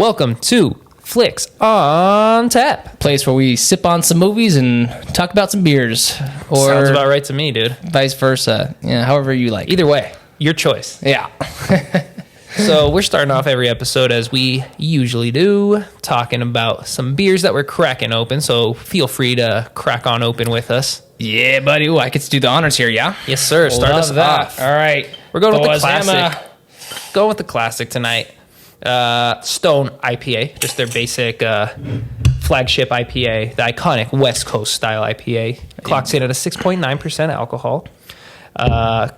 welcome to Flicks on Tap, place where we sip on some movies and talk about some beers, or sounds about right to me, dude. vice versa. Yeah, however you like. Either way, your choice. Yeah. So we're starting off every episode as we usually do, talking about some beers that we're cracking open. So feel free to crack on open with us. Yeah, buddy. Ooh, I get to do the honors here, yeah? Yes, sir. Start us off. All right. We're going with the Boys, classic. Going with the classic tonight. Stone IPA, just their basic flagship IPA, the iconic West Coast style IPA. Clocks in at a 6.9% alcohol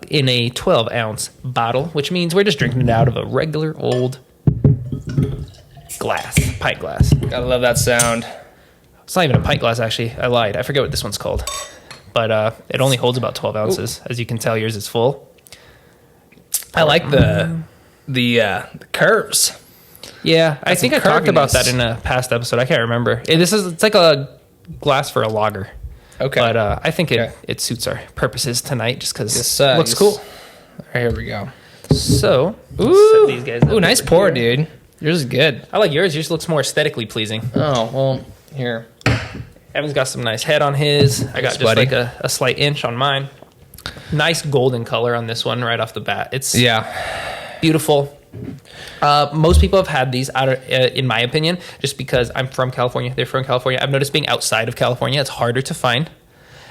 in a 12-ounce bottle, which means we're just drinking it out of a regular old pint glass. Gotta love that sound. It's not even a pint glass, actually. I lied. I forget what this one's called. But it only holds about 12 ounces. Ooh. As you can tell, yours is full. I like the curves. Yeah, I think I talked about that in a past episode. I can't remember. It's like a glass for a lager. Okay. But I think it suits our purposes tonight just because it looks cool. All right, here we go. So, ooh, set these guys up nice pour, here. dude. Yours is good. I like yours. Yours looks more aesthetically pleasing. Oh, well, here. Evan's got some nice head on his. I got just like a slight inch on mine. Nice golden color on this one right off the bat. It's beautiful. Most people have had these in my opinion, just because I'm from California. They're from California. I've noticed being outside of California, it's harder to find.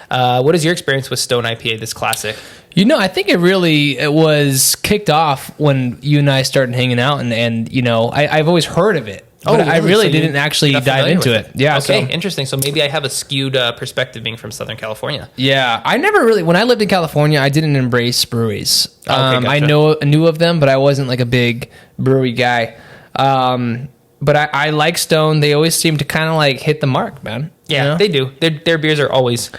What is your experience with Stone IPA, this classic? You know, I think it was kicked off when you and I started hanging out, and you know, I've always heard of it. But I really didn't actually dive into it. Yeah. Okay, interesting. So maybe I have a skewed perspective being from Southern California. Yeah. I never really, when I lived in California, I didn't embrace breweries. Gotcha. I knew of them, but I wasn't like a big brewery guy. But I like Stone. They always seem to kind of like hit the mark, man. Yeah, you know? They do. Their beers are always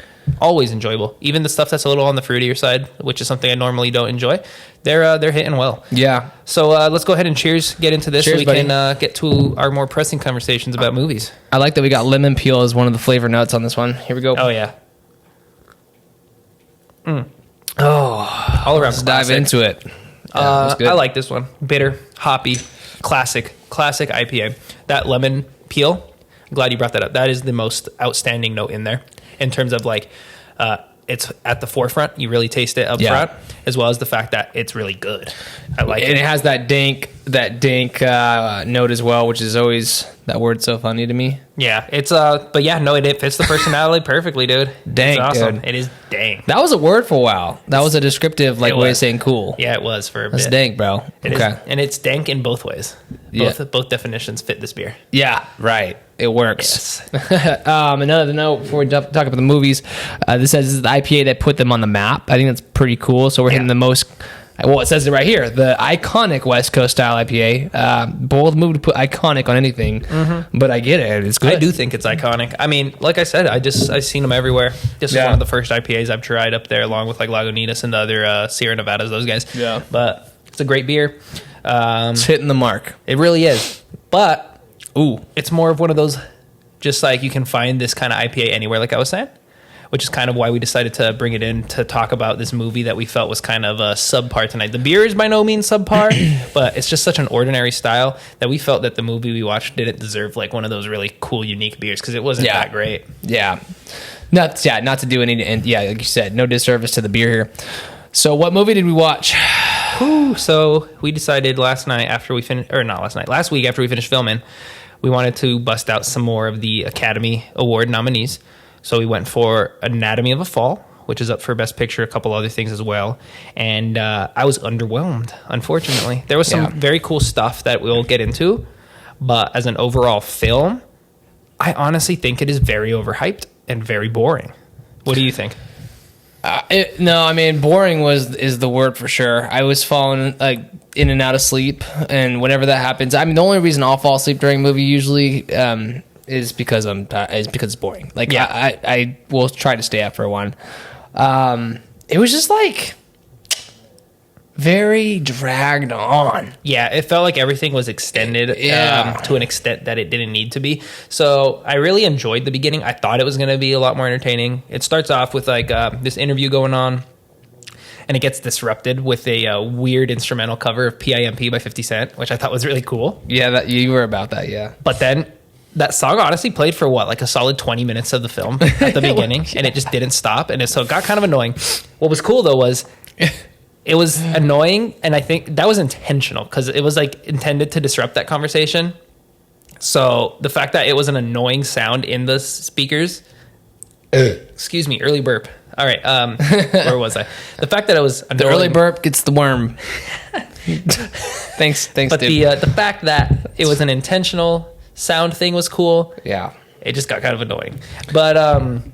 enjoyable. Even the stuff that's a little on the fruitier side, which is something I normally don't enjoy, they're hitting well. Yeah. So let's go ahead and get into this. Cheers, so we can get to our more pressing conversations about movies. I like that we got lemon peel as one of the flavor notes on this one. Here we go. Oh yeah. Oh, all around. Let's dive into it. Yeah, I like this one. Bitter, hoppy, classic IPA. That lemon peel. I'm glad you brought that up. That is the most outstanding note in there. In terms of like, it's at the forefront. You really taste it up front, as well as the fact that it's really good. I like it. And it has that dank note as well, which is always, that word's so funny to me. Yeah, it's but yeah, no, it fits the personality perfectly, dude. Dank, it's awesome. dude. It is dank. That was a word for a while. That was a descriptive way of saying cool. Yeah, it was for a bit. That's dank, bro. It is, and it's dank in both ways. Both definitions fit this beer. Yeah, right. It works. Yes. Another note before we talk about the movies, this says this is the IPA that put them on the map. I think that's pretty cool. So we're hitting the most, well, it says it right here, the iconic West Coast style IPA. Bold move to put iconic on anything, but I get it. It's good. I do think it's iconic. I mean, like I said, I've seen them everywhere. This is one of the first IPAs I've tried up there, along with like Lagunitas and the other Sierra Nevadas, those guys. Yeah. But it's a great beer. It's hitting the mark. It really is. But it's more of one of those, just like you can find this kind of IPA anywhere, like I was saying, which is kind of why we decided to bring it in to talk about this movie that we felt was kind of a subpar tonight. The beer is by no means subpar, but it's just such an ordinary style that we felt that the movie we watched didn't deserve like one of those really cool, unique beers because it wasn't that great. Yeah. Not to do any, and like you said, no disservice to the beer here. So what movie did we watch? So we decided last week after we finished filming, we wanted to bust out some more of the Academy Award nominees. So we went for Anatomy of a Fall, which is up for Best Picture, a couple other things as well. And I was underwhelmed, unfortunately. There was some very cool stuff that we'll get into, but as an overall film, I honestly think it is very overhyped and very boring. What do you think? Boring is the word for sure. I was falling in and out of sleep, and whenever that happens, I mean, the only reason I'll fall asleep during a movie usually is because it's boring. Like I will try to stay up for one. It was just like very dragged on. Yeah, it felt like everything was extended to an extent that it didn't need to be. So I really enjoyed the beginning. I thought it was going to be a lot more entertaining. It starts off with like this interview going on. and it gets disrupted with a weird instrumental cover of PIMP by 50 Cent, which I thought was really cool. Yeah, that you were about that, yeah. But then that song honestly played for what, like a solid 20 minutes of the film at the beginning, and it just didn't stop, and so it got kind of annoying. What was cool though was it was annoying, and I think that was intentional because it was like intended to disrupt that conversation. So the fact that it was an annoying sound in the speakers, excuse me, early burp. All right, where was I? The fact that it was annoying, The early burp gets the worm. Thanks, but dude. the fact that it was an intentional sound thing was cool. Yeah, It just got kind of annoying. But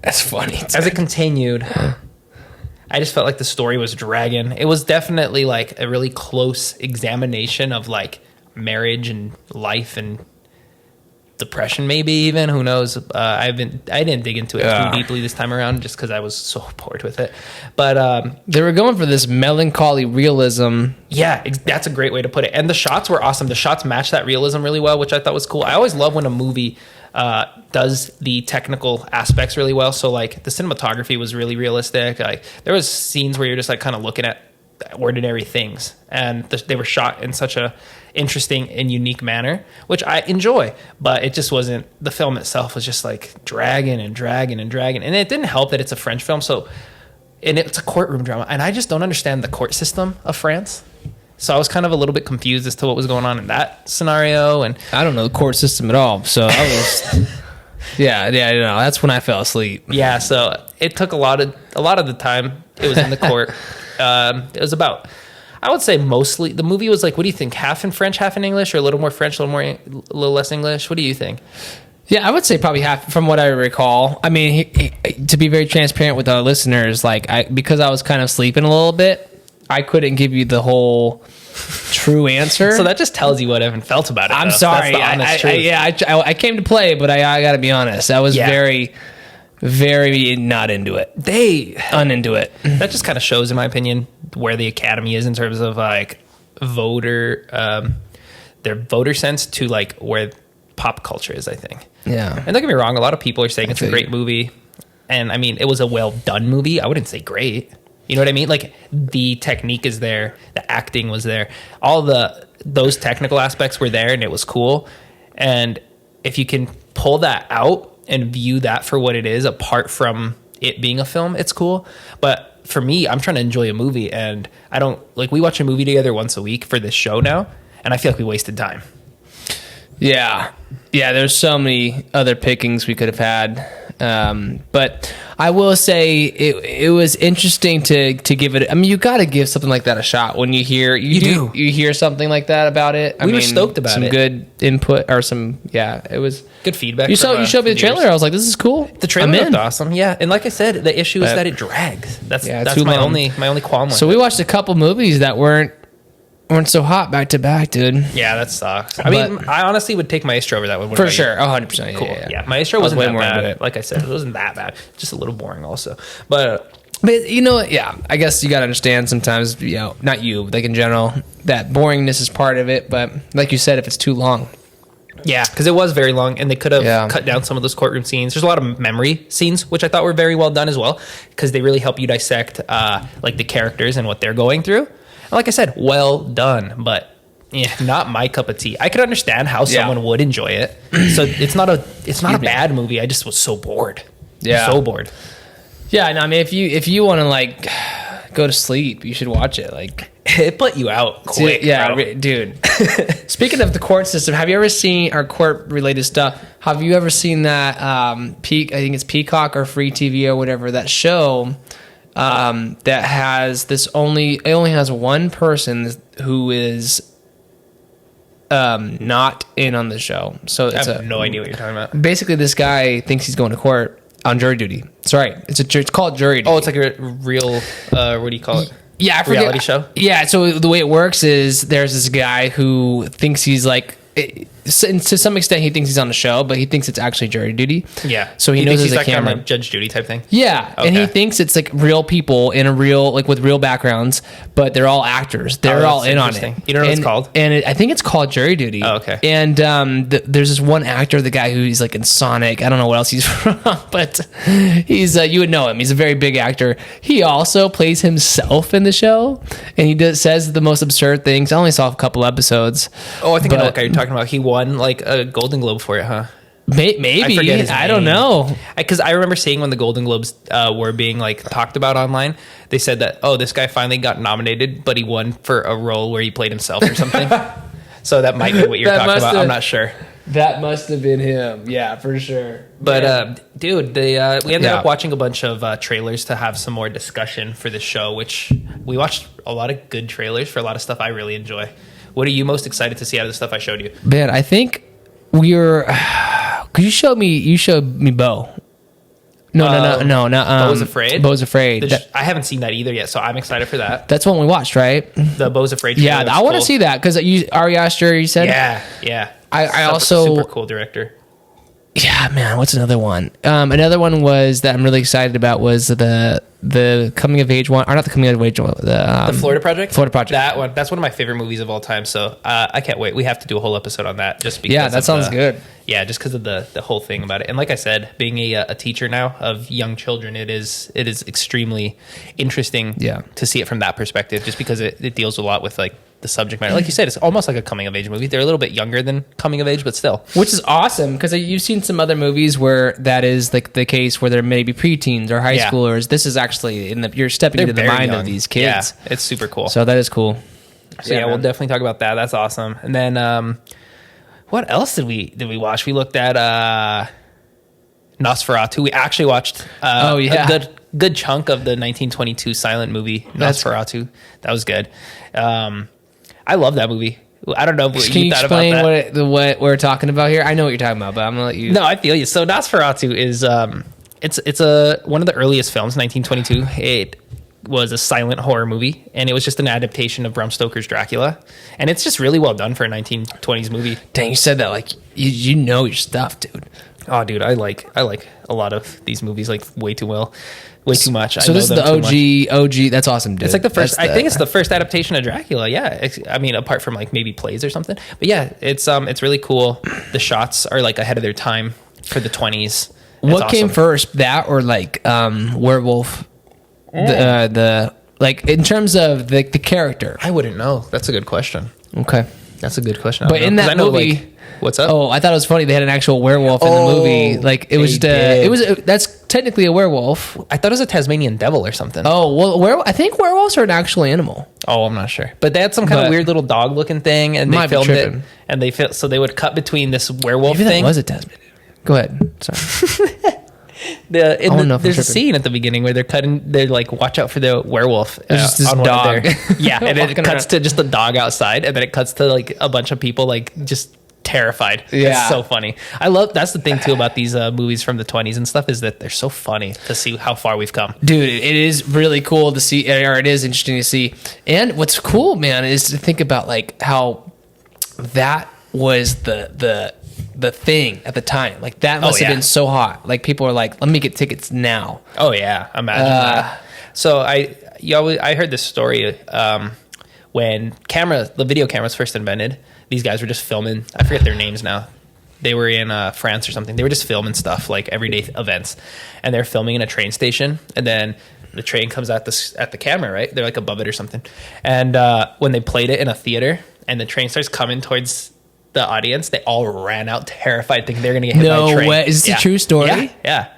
that's funny. as it continued, I just felt like the story was dragging. It was definitely like a really close examination of like marriage and life and depression, maybe even, who knows. I didn't dig into it too deeply this time around just because I was so bored with it. But they were going for this melancholy realism. yeah, that's a great way to put it. And the shots were awesome. The shots matched that realism really well, which I thought was cool. I always love when a movie does the technical aspects really well. So like the cinematography was really realistic. Like there was scenes where you're just like kind of looking at ordinary things, and they were shot in such a interesting and unique manner, which I enjoy. But it just wasn't, the film itself was just like dragging and dragging and dragging, and it didn't help that it's a French film, so, and it's a courtroom drama, and I just don't understand the court system of France. So I was kind of a little bit confused as to what was going on in that scenario, and I don't know the court system at all, so I was yeah, you know, that's when I fell asleep. yeah, so it took a lot of the time it was in the court. It was about, I would say mostly, the movie was like, what do you think, half in French, half in English, or a little more French, a little less English? What do you think? Yeah, I would say probably half from what I recall. I mean, to be very transparent with our listeners, like because I was kind of sleeping a little bit, I couldn't give you the whole true answer. So that just tells you what Evan felt about it. I'm though. sorry. That's the honest truth. I came to play, but I got to be honest. I was very, very not into it. Uninto it. That just kind of shows, in my opinion, where the Academy is in terms of like voter, their voter sense to like where pop culture is, I think. Yeah. And don't get me wrong, a lot of people are saying it's a great movie. And I mean, it was a well done movie. I wouldn't say great. You know what I mean? Like the technique is there, the acting was there, all those technical aspects were there, and it was cool. And if you can pull that out and view that for what it is, apart from it being a film, it's cool. But for me, I'm trying to enjoy a movie, and I don't like, we watch a movie together once a week for this show now, and I feel like we wasted time. Yeah. There's so many other pickings we could have had. But I will say it was interesting to give it. I mean, you got to give something like that a shot when you hear you hear something like that about it. We were stoked about some it. good input or some it was good feedback. You showed me the trailer. I was like, this is cool. The trailer looked awesome. Yeah, and like I said, the issue is that it drags. That's my only qualm. So we watched a couple movies that weren't so hot back to back, dude. Yeah, that sucks. I mean, I honestly would take Maestro over that one. For sure, 100%. Cool. Yeah, Maestro wasn't that bad. Like I said, it wasn't that bad. Just a little boring, also. But you know, I guess you got to understand sometimes. You know, not you, like in general, that boringness is part of it. But like you said, if it's too long. Yeah, because it was very long, and they could have cut down some of those courtroom scenes. There's a lot of memory scenes, which I thought were very well done as well, because they really help you dissect like the characters and what they're going through. And like I said, well done, but not my cup of tea. I could understand how someone would enjoy it. So it's not a bad movie. I just was so bored. Yeah, so bored. Yeah, no, I mean, if you want to like go to sleep, you should watch it. Like it put you out quick. Dude. Speaking of the court system, have you ever seen our court related stuff? Have you ever seen that I think it's Peacock or Free TV or whatever, that show that has it only has one person who is not in on the show. So I have no idea what you're talking about. Basically, this guy thinks he's going to court on jury duty. It's right. It's called jury duty. Oh, it's like a real what do you call it? Yeah, I forget. Reality show? Yeah, so the way it works is there's this guy who thinks he's like, to some extent, he thinks he's on the show, but he thinks it's actually jury duty. Yeah. So he knows thinks there's a he's like camera. kind of Judge Judy type thing. Yeah, Okay. and he thinks it's like real people in a real, like with real backgrounds, but they're all actors. They're all that's in on it. interesting. You don't know what it's called? And I think it's called jury duty. Oh, okay. And there's this one actor, the guy who's like in Sonic. I don't know what else he's from, but he's you would know him. He's a very big actor. He also plays himself in the show, and he says the most absurd things. I only saw a couple episodes. Oh, I think I know what guy you're talking about. He won like a Golden Globe for it, huh? Maybe. I forget his I don't name. know. Because I remember seeing when the Golden Globes were being like talked about online, they said that, oh, this guy finally got nominated, but he won for a role where he played himself or something. So that might be what you're talking about. I'm not sure. That must have been him. Yeah, for sure. But dude, we ended Yeah. up watching a bunch of trailers to have some more discussion for the show, which we watched a lot of good trailers for a lot of stuff I really enjoy. What are you most excited to see out of the stuff I showed you? Man, I think we were. Cause you showed me Bo. No. Bo's Afraid? Bo's Afraid. I haven't seen that either yet, so I'm excited for that. That's one we watched, right? The Bo's Afraid Yeah, trailer I was want to cool. see that because Ari Aster, you said. Yeah. I also super cool director. Yeah, man. What's another one? Another one was that I'm really excited about was the coming of age one, or not the coming of age one, The Florida Project? Florida Project. That's one of my favorite movies of all time, so I can't wait. We have to do a whole episode on that just because. Yeah, that sounds good. Yeah, just because of the whole thing about it. And like I said, being a teacher now of young children, it is extremely interesting Yeah. to see it from that perspective, just because it deals a lot with like the subject matter. Like you said, it's almost like a coming of age movie. They're a little bit younger than coming of age, but still. Which is awesome because you've seen some other movies where that is like the case where they're maybe preteens or high Yeah. schoolers. This is actually you're stepping into the very mind young. of these kids. Yeah, it's super cool. So that is cool. So yeah, we'll man. definitely talk about that. That's awesome. And then what else did we watch? We looked at Nosferatu. We actually watched a good chunk of the 1922 silent movie Nosferatu. That was good. I love that movie. I don't know what Can you thought about explain that. what we're talking about here? I know what you're talking about, but I'm gonna let you. No, I feel you. So Nosferatu is it's one of the earliest films, 1922. It was a silent horror movie, and it was just an adaptation of Bram Stoker's Dracula, and it's just really well done for a 1920s movie. Dang, you said that like you know your stuff, dude. Oh, dude, I like a lot of these movies like way too much. So this is the OG. That's awesome, dude. It's like the first. That's I think it's the first adaptation of Dracula. Yeah, I mean, apart from like maybe plays or something. But yeah, it's really cool. The shots are like ahead of their time for the 20s. What came first, that or like Werewolf? The like in terms of the character. I wouldn't know. That's a good question. Okay, That's a good question. but in that movie. like, what's up? Oh, I thought it was funny. They had an actual werewolf in the movie. Like it was they did. that's technically a werewolf. I thought it was a Tasmanian devil or something. Oh well, I think werewolves are an actual animal. Oh, I'm not sure. But they had some kind But- of weird little dog looking thing, and they Might be filmed it. tripping. And so they would cut between this werewolf Maybe thing. that was a Tasmanian. Go ahead. Sorry. There's a tripping. scene at the beginning where they're like, watch out for the werewolf. There's just this on one of dog. yeah, and it Walking cuts around. to just the dog outside, and then it cuts to like a bunch of people like just terrified. Yeah. It's so funny. That's the thing too about these movies from the 20s and stuff, is that they're so funny to see how far we've come. Dude, it is really cool to see, or it is interesting to see. And what's cool, man, is to think about like how that was the thing at the time. Like that must have been so hot. Like people are like, let me get tickets now. Oh yeah, imagine that. So I heard this story when the video cameras first invented. These guys were just filming. I forget their names now. They were in France or something. They were just filming stuff like everyday events, and they're filming in a train station. And then the train comes at the camera, right? They're like above it or something. And when they played it in a theater, and the train starts coming towards the audience, they all ran out terrified, thinking they're gonna get hit by a train. No way. Is this a true story? Yeah.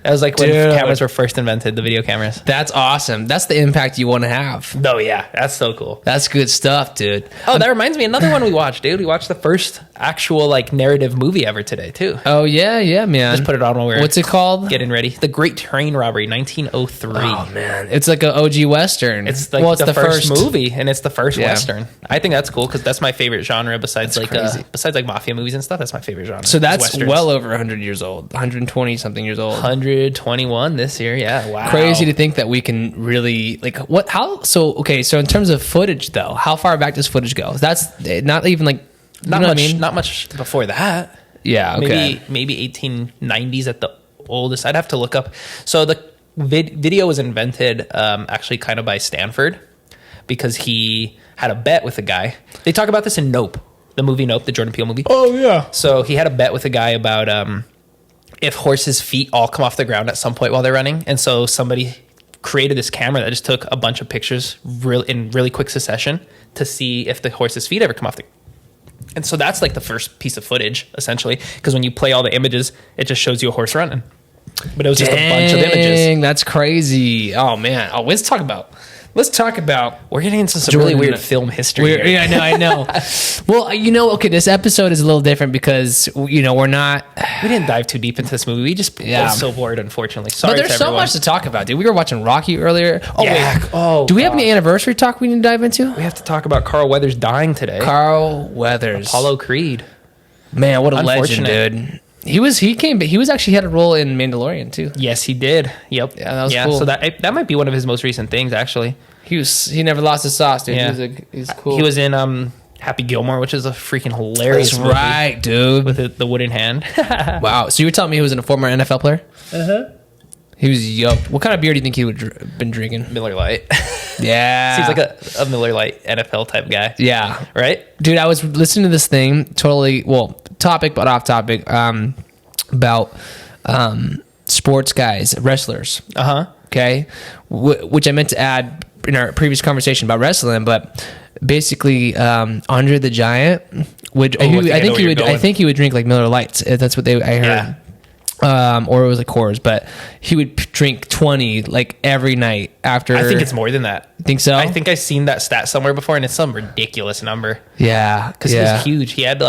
That was like when cameras were first invented, the video cameras. That's awesome. That's the impact you want to have. Oh yeah, that's so cool. That's good stuff, dude. Oh, that reminds me, another one we watched, dude. We watched the first actual like narrative movie ever today too. Oh yeah, man. Just put it on while we're What's it called? getting ready. The Great Train Robbery, 1903. Oh man, it's like an OG Western. It's like it's the first movie, and it's the first Yeah. Western. I think that's cool because that's my favorite genre besides That's crazy. besides like mafia movies and stuff. That's my favorite genre. So that's Westerns. well over 100 years old, 120 something years old. 121 this year. Yeah, wow. Crazy to think that we can really like so in terms of footage though, how far back does footage go? That's not even like Not know much. what I mean? Not much before that. Yeah. Okay. Maybe 1890s at the oldest. I'd have to look up. So the video was invented actually kind of by Stanford because he had a bet with a guy. They talk about this in Nope, the movie Nope, the Jordan Peele movie. Oh yeah. So he had a bet with a guy about if horses' feet all come off the ground at some point while they're running, and so somebody created this camera that just took a bunch of pictures in really quick succession to see if the horse's feet ever come off the. And so that's like the first piece of footage, essentially, because when you play all the images, it just shows you a horse running. But it was just a bunch of images. That's crazy. Oh man. Oh, let's talk about. We're getting into some really weird film history. Here. Yeah, I know. Well, okay, this episode is a little different because we're not. We didn't dive too deep into this movie. We just got so bored, unfortunately. Sorry, but there's so much to talk about, dude. We were watching Rocky earlier. Oh yeah. wait. Oh, do we have any anniversary talk we need to dive into? We have to talk about Carl Weathers dying today. Carl Weathers, Apollo Creed. Man, what a legend, dude. He actually had a role in Mandalorian too. Yes, he did. Yep. Yeah, that was cool. So that might be one of his most recent things, actually. He never lost his sauce, dude. Yeah. He's cool. He was in Happy Gilmore, which is a freaking hilarious movie. Right, dude. With the wooden hand. Wow. So you were telling me he was a former NFL player? Uh-huh. He was yoked. What kind of beer do you think he would have been drinking? Miller Lite. Yeah. Seems like a Miller Lite NFL type guy. Yeah. Right? Dude, I was listening to this thing, topic but off topic, about sports guys, wrestlers. Uh-huh. Okay? Which I meant to add in our previous conversation about wrestling, but basically Andre the Giant would I think he would drink like Miller Lights. That's what I heard. Yeah. Or it was like Coors, but he would drink 20 like every night after. I think it's more than that. Think so? I think I've seen that stat somewhere before, and it's some ridiculous number. Yeah, because he was huge. He had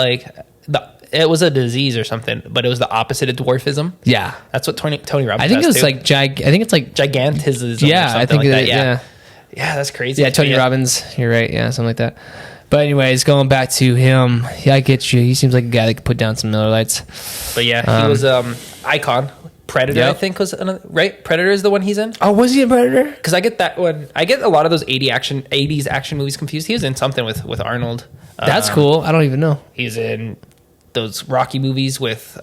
it was a disease or something, but it was the opposite of dwarfism. Yeah, that's what Tony Robbins. I think it was too. I think it's like gigantism. Yeah, I think like that. Yeah, that's crazy. Yeah, Tony Robbins. You're right. Yeah, something like that. But anyways, going back to him, I get you. He seems like a guy that could put down some Miller Lights. But yeah, he was Icon. Predator, I think, was right. Predator is the one he's in. Oh, was he in Predator? Because I get that one. I get a lot of those 80s action movies confused. He was in something with Arnold. That's cool. I don't even know. He's in those Rocky movies with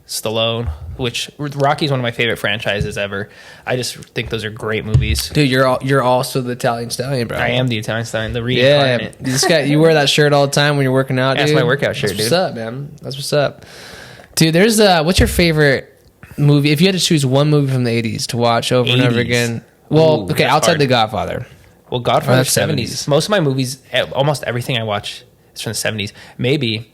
Stallone, which Rocky is one of my favorite franchises ever. I just think those are great movies. Dude, you're also the Italian Stallion, bro. I am the Italian Stallion, the reincarnate. Yeah, this guy, you wear that shirt all the time when you're working out, dude. That's my workout shirt, dude. What's up, man? That's what's up. Dude, there's what's your favorite movie? If you had to choose one movie from the 80s to watch over and over again. Well, Ooh, okay, outside hard. The Godfather. Well, Godfather 70s. Most of my movies, almost everything I watch is from the 70s. Maybe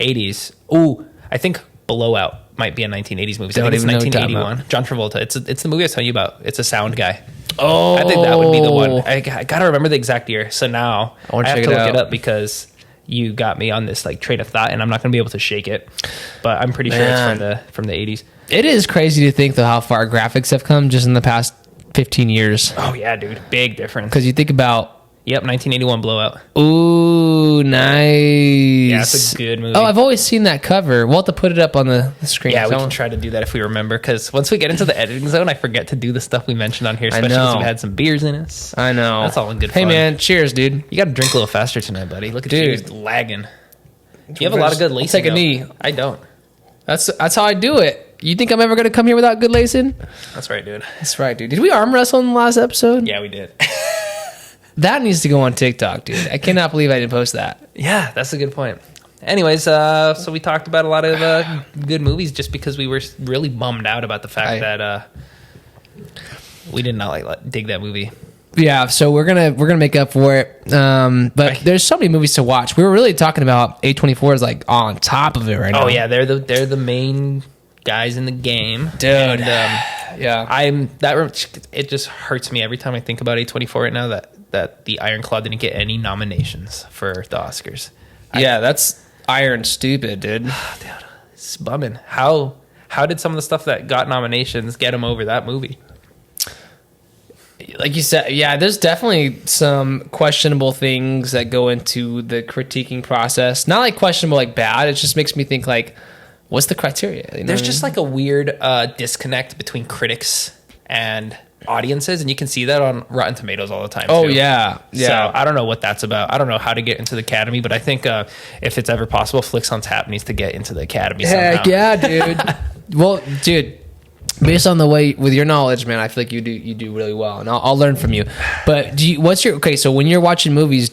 80s. Ooh, I think Blowout might be a 1980s movie. I think it's 1981. John Travolta. It's the movie I was telling you about. It's a sound guy. Oh, I think that would be the one. I gotta remember the exact year. So now I have to look it up because you got me on this like train of thought, and I'm not gonna be able to shake it. But I'm pretty sure it's from the 80s. It is crazy to think though how far graphics have come just in the past 15 years. Oh yeah, dude, big difference. Because you think about. Yep, 1981 Blowout. Ooh, nice. Yeah, it's a good movie. Oh, I've always seen that cover. We'll have to put it up on the screen. Yeah, we can try to do that if we remember, because once we get into the editing zone, I forget to do the stuff we mentioned on here, especially because we had some beers in us. I know. That's all in good fun. Hey, man, cheers, dude. You got to drink a little faster tonight, buddy. Look at you, you're lagging. You have a lot of good lacing. Take a knee. I don't. That's how I do it. You think I'm ever going to come here without good lacing? That's right, dude. That's right, dude. Did we arm wrestle in the last episode? Yeah, we did. That needs to go on TikTok, dude. I cannot believe I didn't post that. Yeah, that's a good point. Anyways, so we talked about a lot of good movies just because we were really bummed out about the fact that we did not dig that movie. Yeah, so we're gonna make up for it. But there's so many movies to watch. We were really talking about A24 is like on top of it right now. Oh yeah, they're the main guys in the game, dude. And, it just hurts me every time I think about A24 right now that the Iron Claw didn't get any nominations for the Oscars. That's iron stupid, dude. Dude, it's bumming. How did some of the stuff that got nominations get them over that movie? Like you said, yeah, there's definitely some questionable things that go into the critiquing process. Not like questionable, like bad. It just makes me think like, what's the criteria? You know There's just like a weird disconnect between critics and audiences, and you can see that on Rotten Tomatoes all the time. Oh too. yeah. So I don't know what that's about. I don't know how to get into the Academy, but I think if it's ever possible, Flicks on Tap needs to get into the Academy somehow. Heck yeah, dude. Well, dude, based on the way with your knowledge, man, I feel like you do really well, and I'll learn from you. But so when you're watching movies,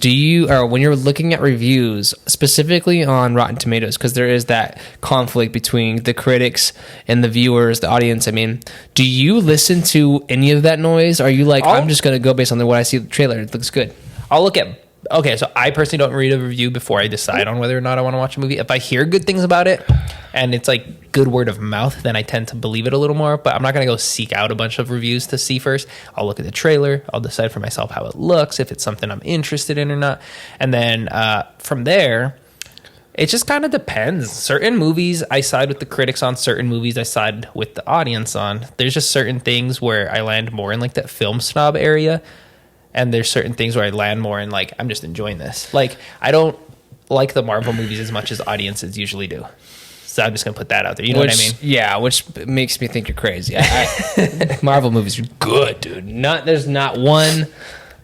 or when you're looking at reviews specifically on Rotten Tomatoes, because there is that conflict between the critics and the viewers, the audience. I mean, do you listen to any of that noise? Are you like, I'm just gonna go based on what I see the trailer? It looks good. I'll look at. Okay, so I personally don't read a review before I decide on whether or not I want to watch a movie. If I hear good things about it and it's like good word of mouth, then I tend to believe it a little more. But I'm not going to go seek out a bunch of reviews to see first. I'll look at the trailer. I'll decide for myself how it looks, if it's something I'm interested in or not. And then from there, it just kind of depends. Certain movies, I side with the critics on. Certain movies, I side with the audience on. There's just certain things where I land more in like that film snob area. And there's certain things where I land more in like, I'm just enjoying this. Like, I don't like the Marvel movies as much as audiences usually do. So I'm just going to put that out there. You know what I mean? Yeah, which makes me think you're crazy. Marvel movies are good, dude. There's not one.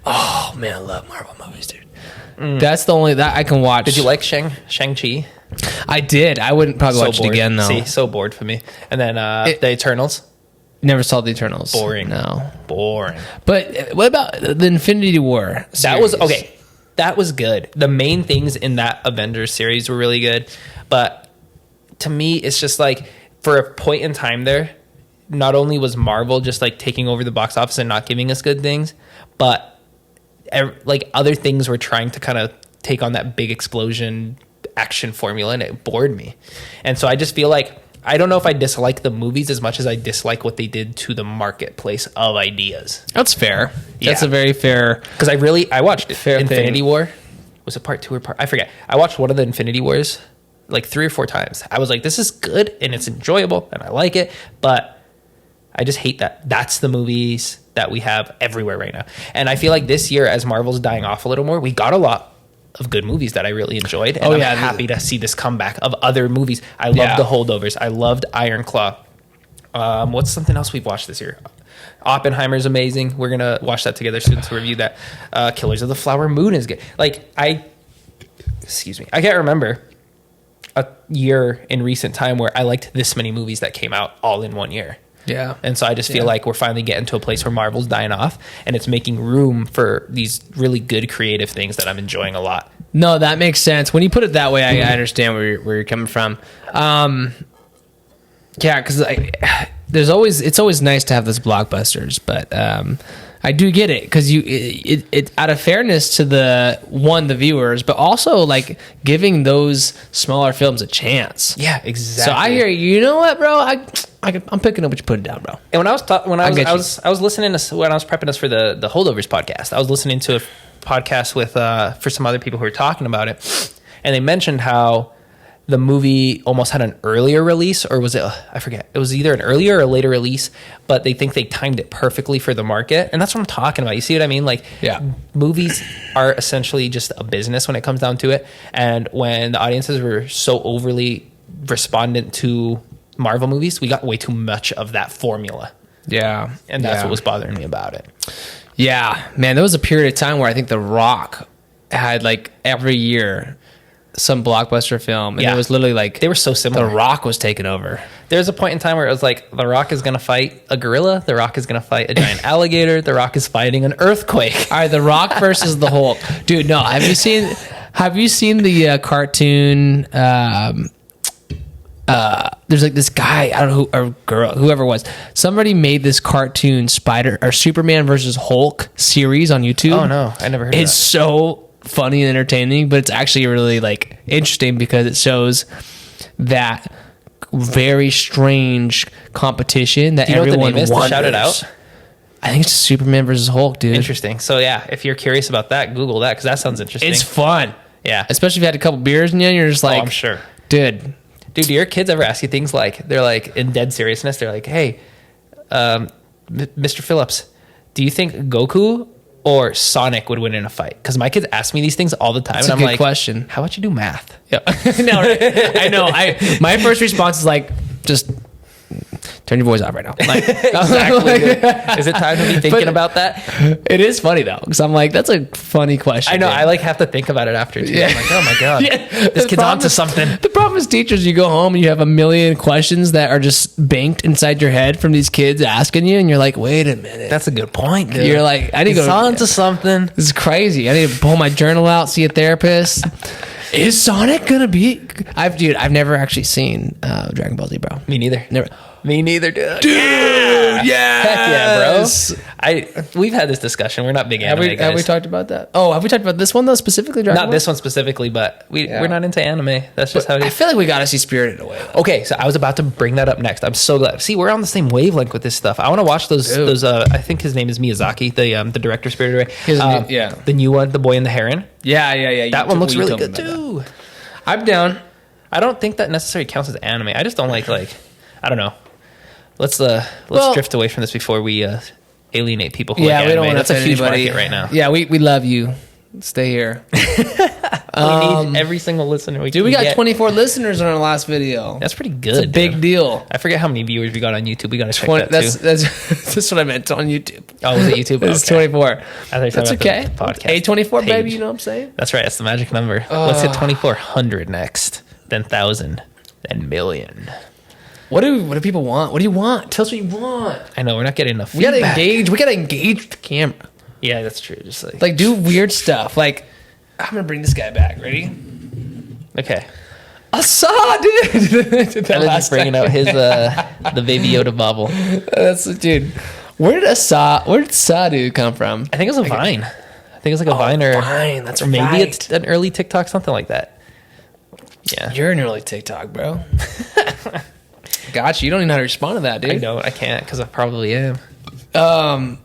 Oh, man, I love Marvel movies, dude. That's the only that I can watch. Did you like Shang-Chi? I did. I wouldn't probably watch bored. it again, though. See, so bored for me. And then the Eternals. Never saw the Eternals. Boring. No. Boring. But what about the Infinity War series? That was okay. That was good. The main things in that Avengers series were really good. But to me, it's just like for a point in time there, not only was Marvel just like taking over the box office and not giving us good things, but like other things were trying to kind of take on that big explosion action formula, and it bored me. And so I just feel like I don't know if I dislike the movies as much as I dislike what they did to the marketplace of ideas. That's fair. Yeah. That's a very fair. Because I watched fair Infinity thing. War. Was it part 2 or part? I forget. I watched one of the Infinity Wars like 3 or 4 times. I was like, this is good and it's enjoyable and I like it, but I just hate that. That's the movies that we have everywhere right now. And I feel like this year, as Marvel's dying off a little more, we got a lot of good movies that I really enjoyed. And I'm happy to see this comeback of other movies. I loved The Holdovers. I loved Iron Claw. What's something else we've watched this year? Oppenheimer's amazing. We're going to watch that together soon to review that. Killers of the Flower Moon is good. Like, I can't remember a year in recent time where I liked this many movies that came out all in one year. Yeah. And so I just feel like we're finally getting to a place where Marvel's dying off and it's making room for these really good creative things that I'm enjoying a lot. No, that makes sense. When you put it that way, I understand where you're coming from. Yeah, because it's always nice to have those blockbusters, but I do get it because it out of fairness to the viewers, but also like giving those smaller films a chance. Yeah, exactly. So I hear you. You know what, bro? I'm picking up what you put it down, bro. And when I was listening to when I was prepping us for the Holdovers podcast, I was listening to a podcast with for some other people who were talking about it, and they mentioned how the movie almost had an earlier release, or was it? I forget. It was either an earlier or a later release, but they think they timed it perfectly for the market, and that's what I'm talking about. You see what I mean? Like, movies are essentially just a business when it comes down to it, and when the audiences were so overly respondent to Marvel movies, we got way too much of that formula. Yeah, and that's what was bothering me about it. Yeah, man, there was a period of time where I think The Rock had like every year some blockbuster film, and it was literally like they were so similar. The Rock was taking over. There's a point in time where it was like The Rock is gonna fight a gorilla, The Rock is gonna fight a giant alligator, The Rock is fighting an earthquake. All right, The Rock versus the Hulk, dude. No, have you seen the cartoon? There's like this guy, I don't know or girl, whoever it was. Somebody made this cartoon Superman versus Hulk series on YouTube. Oh no, I never heard of that. It's so funny and entertaining, but it's actually really like interesting because it shows that very strange competition that everyone wonders. Shout it out. I think it's Superman versus Hulk, dude. Interesting. So yeah, if you're curious about that, Google that because that sounds interesting. It's fun. Yeah, especially if you had a couple beers in you, and you're just like, I'm sure, dude. Do your kids ever ask you things like, they're like, in dead seriousness, they're like, hey, Mr. Phillips, do you think Goku or Sonic would win in a fight? Because my kids ask me these things all the time. That's and a I'm good like, question. How about you do math? Yeah. No, I know. My first response is like, just turn your voice off right now. Like, Exactly. Is it time to be thinking about that? It is funny though, because I'm like, that's a funny question. I know. dude. I like have to think about it after too. Yeah. I'm like, oh my god, Yeah. this kid's onto something. The problem is teachers, you go home and you have a million questions that are just banked inside your head from these kids asking you, and you're like, wait a minute. That's a good point. Dude. You're like, I need to He's go onto something. This is crazy. I need to pull my journal out, see a therapist. Is Sonic gonna be? I've never actually seen Dragon Ball Z, bro. Me neither. Never. Me neither, dude. Yeah. Heck yeah, bro. We've had this discussion. We're not big anime guys. Have we talked about that? Oh, have we talked about this one though specifically? Dragon Not Ball? this one specifically, but we're not into anime. That's just how it I is. feel like we gotta see Spirited Away. Okay, so I was about to bring that up next. I'm so glad. See, we're on the same wavelength with this stuff. I want to watch those. Dude. Those. I think his name is Miyazaki, the director, Spirited Away. Yeah. The new one, The Boy and the Heron. Yeah. That one looks really good too. I'm down. I don't think that necessarily counts as anime. I just don't like I don't know. Let's drift away from this before we alienate people who like anime. we don't want to That's a offend huge anybody market right now. Yeah, we love you. Stay here. We need every single listener we Dude, we can got get. 24 listeners on our last video. That's pretty good. It's a big dude. deal. I forget how many viewers we got on YouTube. We got to check that That's too. that's what I meant on YouTube. Oh, was it YouTube? It's Okay. 24. I thought you were That's talking okay. about the podcast A24, baby, page. you know what I'm saying? That's right. That's the magic number. Let's hit 2,400 next, then 1,000, then million. What do people want? What do you want? Tell us what you want. I know we're not getting enough. We gotta feedback. engage. We gotta engage with the camera. Yeah, that's true. Just Like, do weird stuff. Like, I'm gonna bring this guy back. Ready? okay. I saw, dude. I was just bringing out his the Baby Yoda bobble. That's dude. Where did Sadu come from? I think it was a Vine. I think it was like a Vine or Vine, that's or maybe right. it's an early TikTok, something like that. Yeah. You're an early TikTok, bro. Gotcha. You don't even know how to respond to that, dude. I don't. I can't because I probably am. So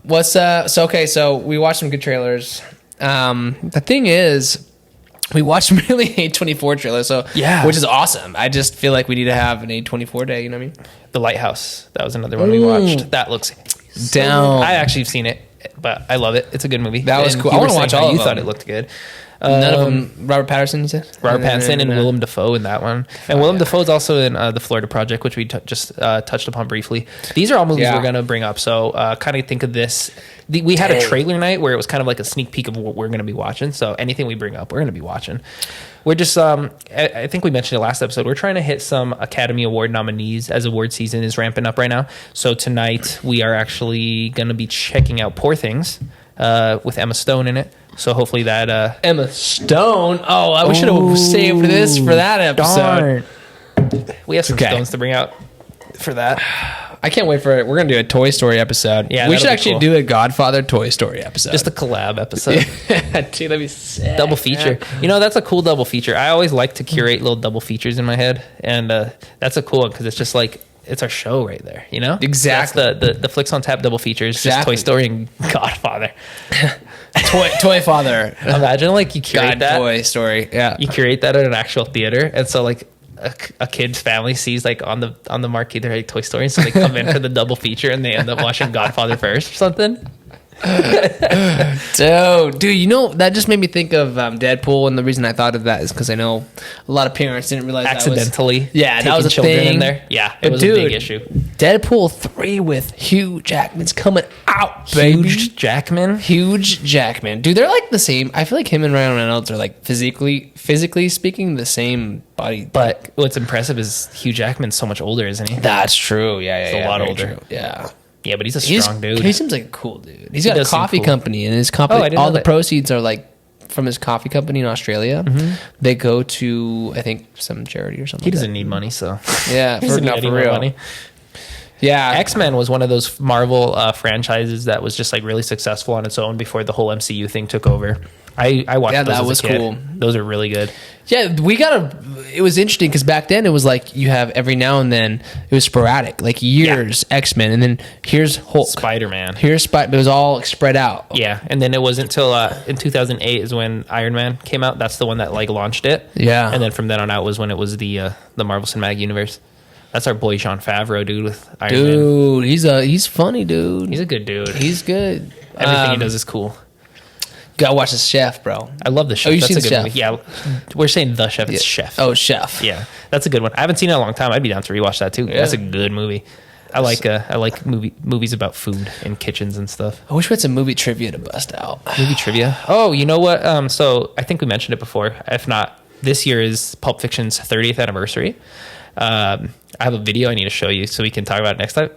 we watched some good trailers. The thing is, we watched really A24 trailers, so Yeah. which is awesome. I just feel like we need to have an A24 day, you know what I mean? The Lighthouse. That was another one we watched. That looks Down. I actually have seen it, but I love it. It's a good movie. That was And cool. you I were wanna watch saying how all you of thought them. it looked good. None of them. Robert Pattinson, you said? Robert Pattinson and Willem Dafoe in that one. And Willem Dafoe's also in The Florida Project, which we just touched upon briefly. These are all movies Yeah. we're going to bring up. So kind of think of this. We had a trailer night where it was kind of like a sneak peek of what we're going to be watching. So anything we bring up, we're going to be watching. We're just, I think we mentioned it last episode. We're trying to hit some Academy Award nominees as award season is ramping up right now. So tonight we are actually going to be checking out Poor Things with Emma Stone in it. So hopefully that Emma Stone. Oh, we should have saved this for that episode. we have some Okay. stones to bring out for that. I can't wait for it. We're gonna do a Toy Story episode. Yeah, we that'll should be actually cool. do a Godfather Toy Story episode. Just a collab episode. Dude, that'd be sick. Double feature. You know, that's a cool double feature. I always like to curate little double features in my head, and that's a cool one because it's just like it's our show right there. You know, Exactly. That's the Flicks on Tap double features. Exactly. Just Toy Story and Godfather. Toy Father. Imagine like you curate God, that. Toy Story. Yeah. You curate that at an actual theater, and so like a kid's family sees like on the marquee they're like Toy Story, so they come in for the double feature and they end up watching Godfather first or something. Dude, you know, that just made me think of Deadpool, and the reason I thought of that is because I know a lot of parents didn't realize Accidentally, that was, yeah, that taking was a children thing in there. Yeah, it But was dude, a big issue. Deadpool 3 with Hugh Jackman's coming out, baby. Huge Jackman. Huge Jackman. Dude, they're like the same. I feel like him and Ryan Reynolds are like physically speaking, the same body. But what's impressive is Hugh Jackman's so much older, isn't he? That's true. Yeah, He's a lot very older. true. Yeah. Yeah, but he's a strong dude. He seems like a cool dude. He's got a does seem coffee cool. company, and his Oh, I company, didn't all know the that. proceeds are like from his coffee company in Australia. They go to, I think, some charity or something. He like doesn't need money, so that. Yeah, he doesn't for need any more real. money. Yeah, X-Men was one of those Marvel franchises that was just like really successful on its own before the whole MCU thing took over. I watched Yeah, those that as was a kid. cool. Those are really good. yeah. It was interesting because back then it was like you have every now and then it was sporadic, like years X-Men, and then here's Hulk, Spider-Man. here's Spider. It was all spread out. Yeah, and then it wasn't until in 2008 is when Iron Man came out. That's the one that like launched it. Yeah. And then from then on out was when it was the Marvel Cinematic Universe. That's our boy Jon Favreau, dude, with Iron Man. Dude, he's funny, dude. He's a good dude. He's good. Everything he does is cool. Gotta watch The Chef, bro. I love the Chef. Oh, you've That's seen a The good Chef? movie. Yeah, we're saying the Chef. It's Chef. Oh, Chef. Yeah, that's a good one. I haven't seen it in a long time. I'd be down to rewatch that too. Yeah. That's a good movie. I like movies about food and kitchens and stuff. I wish we had some movie trivia to bust out. Movie trivia. Oh, you know what? So I think we mentioned it before. If not, this year is Pulp Fiction's 30th anniversary. I have a video I need to show you so we can talk about it next time.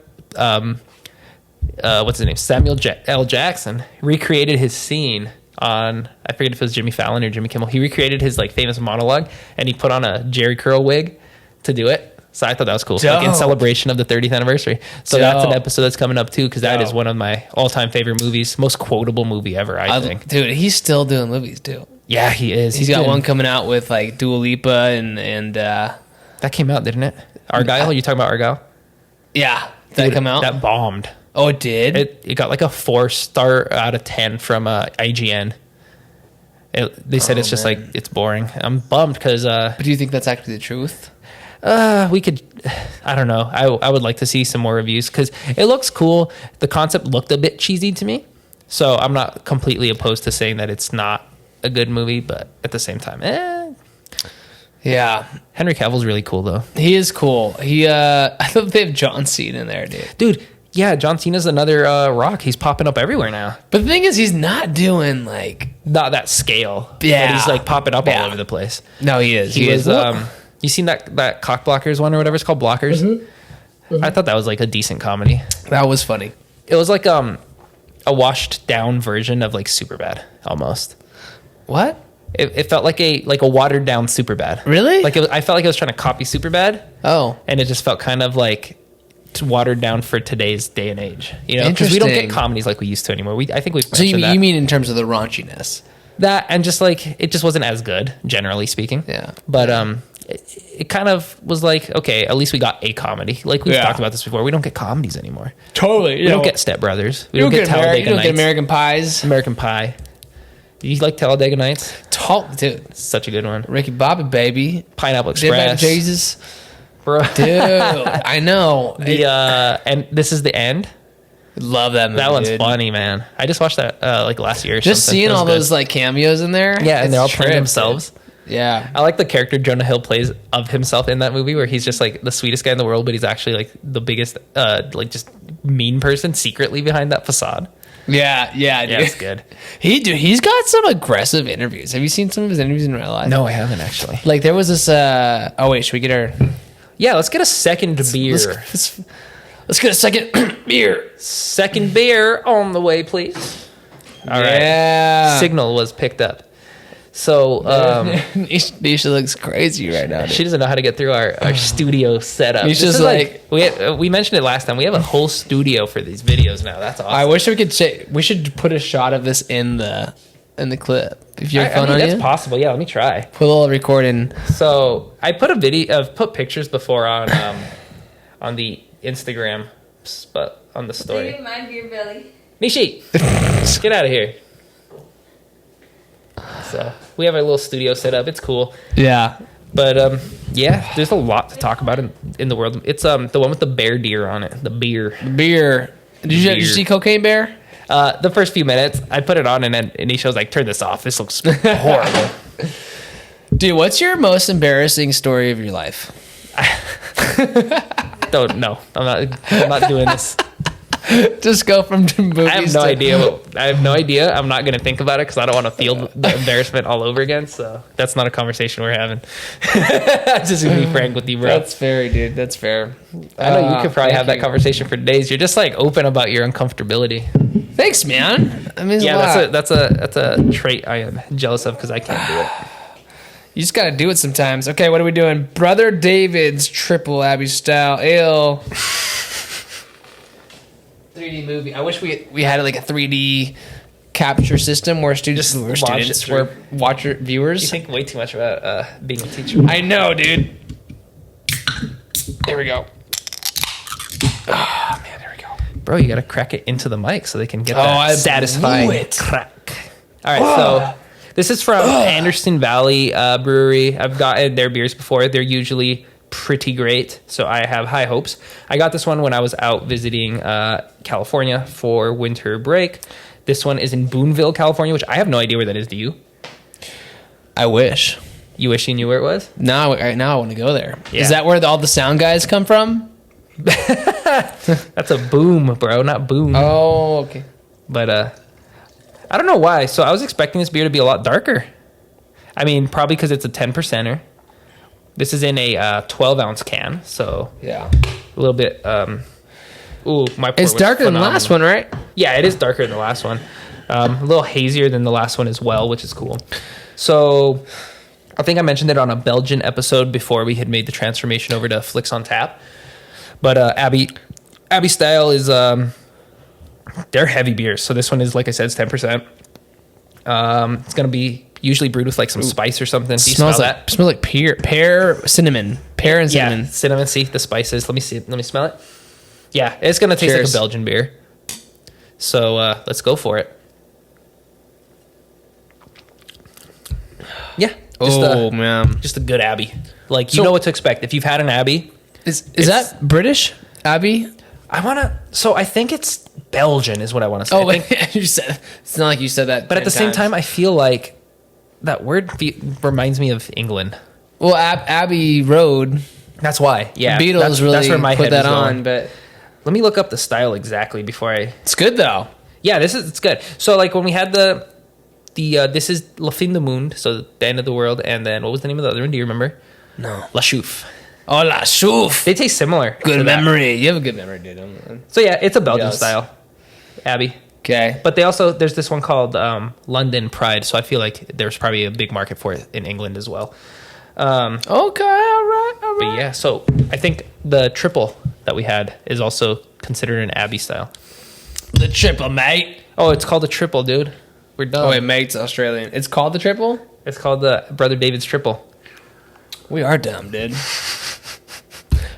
What's his name? Samuel L. Jackson recreated his scene on, I forget if it was Jimmy Fallon or Jimmy Kimmel. He recreated his like famous monologue, and he put on a Jerry curl wig to do it. So I thought that was cool. Like in celebration of the 30th anniversary. So that's an episode that's coming up too, because that is one of my all-time favorite movies, most quotable movie ever, I think. Dude, he's still doing movies too. Yeah, he is. He's got one coming out with like Dua Lipa and that came out, didn't it? Argyle? You talking about Argyle? Yeah, that come out. That bombed. Oh, it did? It got like a 4-star out of 10 from IGN. They said it's just like, it's boring. I'm bummed because... but do you think that's actually the truth? We could... I don't know. I would like to see some more reviews because it looks cool. The concept looked a bit cheesy to me. So I'm not completely opposed to saying that it's not a good movie, but at the same time, Yeah. Henry Cavill's really cool, though. He is cool. I thought they have John Cena in there, dude. Dude, yeah, John Cena's another rock. He's popping up everywhere now. But the thing is, he's not doing, like... Not that scale. Yeah. But he's, like, popping up all over the place. No, he is. He was, you seen that Cock Blockers one or whatever it's called? Blockers? Mm-hmm. Mm-hmm. I thought that was, like, a decent comedy. That was funny. It was, like, a washed-down version of, like, Superbad, almost. What? It felt like a watered-down Superbad. Really? Like, I felt like I was trying to copy Superbad. Oh. And it just felt kind of, like... watered down for today's day and age, you know, because we don't get comedies like we used to anymore. I think we've so you mean in terms of the raunchiness, that, and just like it just wasn't as good, generally speaking. Yeah, but it kind of was like, okay, at least we got a comedy. Like we've talked about this before. We don't get comedies anymore. Totally, we don't get Step Brothers. We don't get Talladega Nights. You don't get American Pies. American Pie. Do you like Talladega Nights? Dude, such a good one. Ricky Bobby, baby. Pineapple Express. Jesus. Bro. Dude, I know. And This Is the End. Love that movie. That one's funny, man. I just watched that like last year or just something. Seeing all those like cameos in there. Yeah, and they're all playing themselves. Yeah. I like the character Jonah Hill plays of himself in that movie, where he's just like the sweetest guy in the world, but he's actually like the biggest like just mean person secretly behind that facade. Yeah, dude. Yeah, it's good. He's got some aggressive interviews. Have you seen some of his interviews in real life? No, I haven't actually. Like there was this oh wait, should we get our... Yeah, let's get a second beer. Let's get a second beer. Second beer on the way, please. All right. Signal was picked up. So, Nisha looks crazy right now. Dude. She doesn't know how to get through our studio setup. Nisha's like we mentioned it last time. We have a whole studio for these videos now. That's awesome. I wish we could we should put a shot of this in the clip. If you have phone on that's you, possible. Yeah, let me try. Put a little recording. So I put a video. I've put pictures before on the Instagram, but on the story. Do you mind beer belly? Nishi, get out of here. So we have our little studio set up. It's cool. Yeah. But yeah, there's a lot to talk about in the world. It's the one with the bear deer on it. The beer. Did you see Cocaine Bear? The first few minutes, I put it on, and then Anisha was like, "Turn this off. This looks horrible." Dude, what's your most embarrassing story of your life? Don't know. I'm not doing this. Just go from movies. I have no idea. I'm not gonna think about it because I don't want to feel the embarrassment all over again. So that's not a conversation we're having. Just gonna be frank with you, bro. That's fair, dude. That's fair. I know you could probably have that conversation for days. You're just like open about your uncomfortability. Thanks, man. I mean, that's a trait I am jealous of because I can't do it. You just gotta do it sometimes. Okay, what are we doing? Brother David's Triple Abbey Style Ale. 3D movie. I wish we had like a 3D capture system where students were viewers. You think way too much about being a teacher. I know, dude. There we go. Oh man, there we go. Bro, you gotta crack it into the mic so they can get that satisfying crack. All right, so this is from Anderson Valley Brewery. I've gotten their beers before. They're usually pretty great, so I have high hopes. I got this one when I was out visiting California for winter break. This one is in Boonville, California, which I have no idea where that is. Do you? I wish. You wish you knew where it was? Now I want to go there. Yeah. Is that where all the sound guys come from? That's a boom, bro, not boom. Oh, okay. But I don't know why. So I was expecting this beer to be a lot darker. I mean, probably because it's a 10%er. This is in a 12-ounce can, so Yeah. a little bit. Ooh, my pour It's was darker than the phenomenal. last one, right? Yeah, it is darker than the last one. A little hazier than the last one as well, which is cool. So I think I mentioned it on a Belgian episode before we had made the transformation over to Flicks on Tap. But Abbey style is they're heavy beers. So this one is, like I said, it's 10%. It's gonna be usually brewed with like some spice or something. Do you smell that? Smells like pear, cinnamon, pear and cinnamon. Yeah, cinnamon. See the spices. Let me see. Let me smell it. Yeah, it's gonna taste like a Belgian beer. So let's go for it. Yeah. Man, Just a good Abbey. Like, you know what to expect. If you've had an Abbey. is that British Abbey? I think it's Belgian is what I want to say. Oh, I think, you said it's not like you said that. but at the same time, I feel like that word reminds me of England. well, Abbey Road. That's why. Yeah. Beatles that's really where my put head that was going. on, but Let me look up the style exactly before I. it's good though. Yeah, it's good. So like when we had the this is La Fin du Monde, so the end of the world, and then what was the name of the other one? Do you remember? No. La Chouffe. Oh, la chouffe. They taste similar. Good to that. memory. You have a good memory, dude. So yeah, it's a Belgian Yes. style, Abbey. Okay. But there's this one called London Pride, so I feel like there's probably a big market for it in England as well. Okay. All right. But yeah, so I think the triple that we had is also considered an Abbey style. The triple, mate. Oh, it's called a triple, dude. We're done. Oh, wait, mate's Australian. It's called the triple? It's called the Brother David's triple. We are dumb, dude.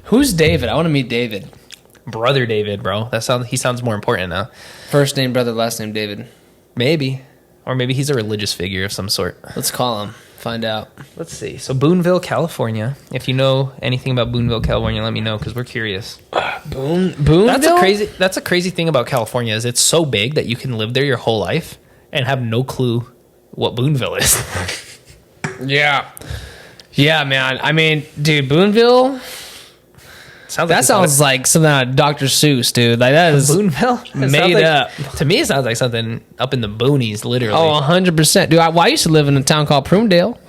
Who's David? I want to meet David. Brother David, bro. He sounds more important now. First name brother, last name David. Maybe. Or maybe he's a religious figure of some sort. Let's call him. Find out. Let's see. So Boonville, California. If you know anything about Boonville, California, let me know because we're curious. Boonville? That's a crazy thing about California is it's so big that you can live there your whole life and have no clue what Boonville is. Yeah. Yeah, man. I mean, dude, Boonville. Sounds like something out of Dr. Seuss, dude. Like that is Boonville made up. To me, it sounds like something up in the boonies, literally. Oh, 100%. Dude, I used to live in a town called Prunedale.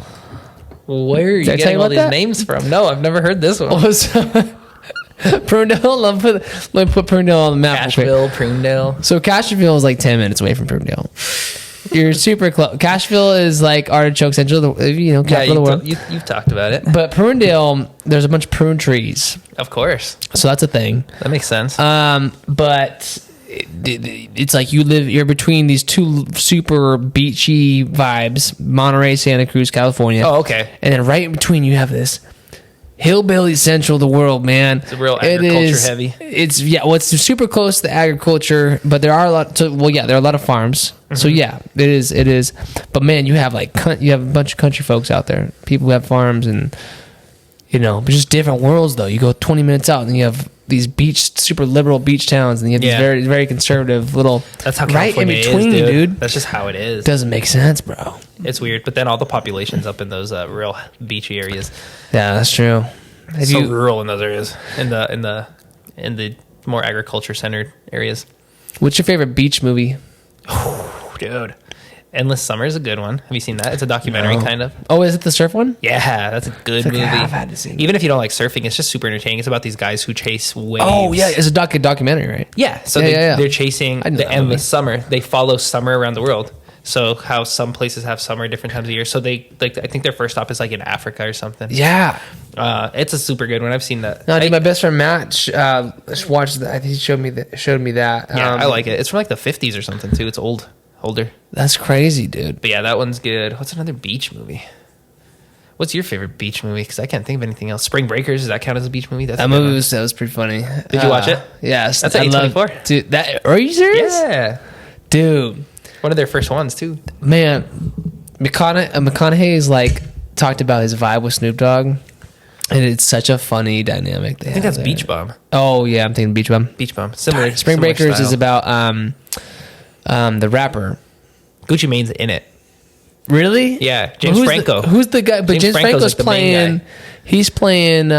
Well, where are you Did I tell getting you all about these that? names from? No, I've never heard this one. Prunedale. Let me put Prunedale on the map. Asheville, Prunedale. So Cashville is like 10 minutes away from Prunedale. You're super close. Cashville is like Artichoke Central, capital of the world. You've talked about it. But Prunedale, there's a bunch of prune trees. Of course. So that's a thing. That makes sense. But it's like you're between these two super beachy vibes, Monterey, Santa Cruz, California. Oh, okay. And then right in between you have this hillbilly central of the world, man. It's a real agriculture heavy. It's super close to the agriculture, but there are a lot. There are a lot of farms. Mm-hmm. So yeah, it is. But man, you have a bunch of country folks out there, people who have farms, and but just different worlds though. You go 20 minutes out, and you have these super liberal beach towns, and you have these very, very conservative little. That's how right in California between, is, dude. That's just how it is. Doesn't make sense, bro. It's weird, but then all the population's up in those real beachy areas. Yeah, that's true. So rural in those areas, in the more agriculture centered areas. What's your favorite beach movie? Dude, Endless Summer is a good one. Have you seen that? It's a documentary, kind of. Oh, is it the surf one? Yeah, that's a good movie. I've had to see Even if you don't like surfing, it's just super entertaining. It's about these guys who chase waves. Oh yeah, it's a documentary, right? Yeah, so they're chasing the endless summer. They follow summer around the world. So how some places have summer different times of year. So they I think their first stop is like in Africa or something. Yeah. It's a super good one. I've seen that. No, dude, my best friend Matt watched that. I think he showed me that. Yeah, I like it. It's from like the 50s or something too. It's older. That's crazy, dude. But yeah, that one's good. What's another beach movie? What's your favorite beach movie? Because I can't think of anything else. Spring Breakers, does that count as a beach movie? That movie was pretty funny. Did you watch it? Yes. That's A24. Dude, are you serious? Yeah. Dude. One of their first ones too. Man, McConaughey's like talked about his vibe with Snoop Dogg, and it's such a funny dynamic. I think that's Beach Bum. Oh yeah, I'm thinking Beach Bum. Beach Bum. Similar. Spring Breakers style. is about the rapper Gucci Mane's in it. Really? Yeah, James Franco. Who's the guy? But James Franco's like the main playing. guy. He's playing. He's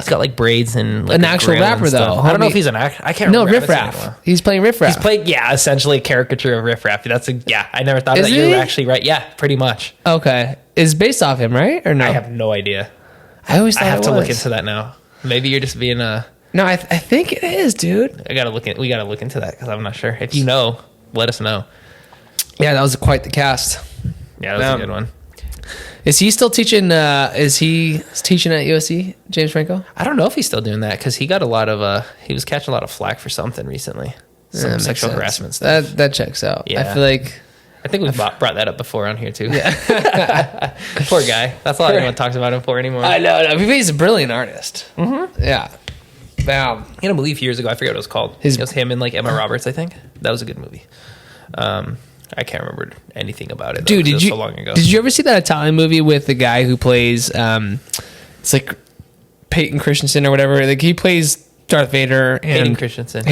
got like braids and like an actual rapper though. I don't know if he's an actor. I can't No, remember. Riff Raff. He's playing Riff Raff. He's playing, essentially a caricature of Riff Raff. I never thought Is that. You he? were actually right. Yeah, pretty much. Okay, it's based off him, right? Or no? I have no idea. I always thought I have it to was. look into that now. Maybe you're just being a. No, I think it is, dude. We gotta look into that because I'm not sure. If you know, let us know. Yeah, that was quite the cast. Yeah, that was a good one. Is he still teaching? Is he teaching at USC, James Franco? I don't know if he's still doing that because he got a lot of. He was catching a lot of flack for something recently. Some Makes sexual sense. harassment stuff. That checks out. Yeah. I feel like. I think we've brought that up before on here too. Yeah. Poor guy. That's all anyone talks about him for anymore. I know. No, he's a brilliant artist. Mm-hmm. Yeah. Bam. He had a movie a few years ago. I forget what it was called. It was him and like Emma Roberts, I think. That was a good movie. I can't remember anything about it. Dude, it was so long ago. Did you ever see that Italian movie with the guy who plays? It's like Peyton Christensen or whatever. Like he plays Darth Vader. And Hayden Christensen.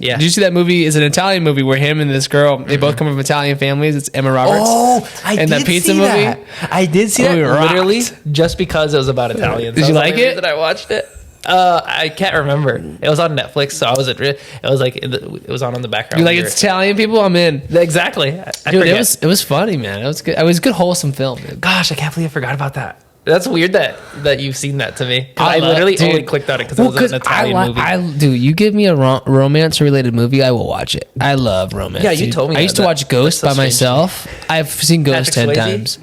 Yeah. Did you see that movie? It's an Italian movie where him and this girl, they both come from Italian families. It's Emma Roberts. Oh, I and did that pizza see movie. that. I did see Oh, that it rocked. literally just because it was about Italians. Did you like it? That I watched it. I can't remember. It was on Netflix, so I wasn't. It was like it was on the background. You like it's Italian people? I'm in. Exactly. I Dude, forget. it was funny, man. It was good. It was a good wholesome film, dude. Gosh, I can't believe I forgot about that. That's weird that you've seen that to me. 'Cause I I love- literally dude. only clicked on it because it was an Italian movie. Dude, you give me a romance related movie, I will watch it. I love romance. Yeah, you dude. told me I that. used to watch Ghost That's so by strange to me. myself. I've seen Ghost Patrick 10 Swayze? times.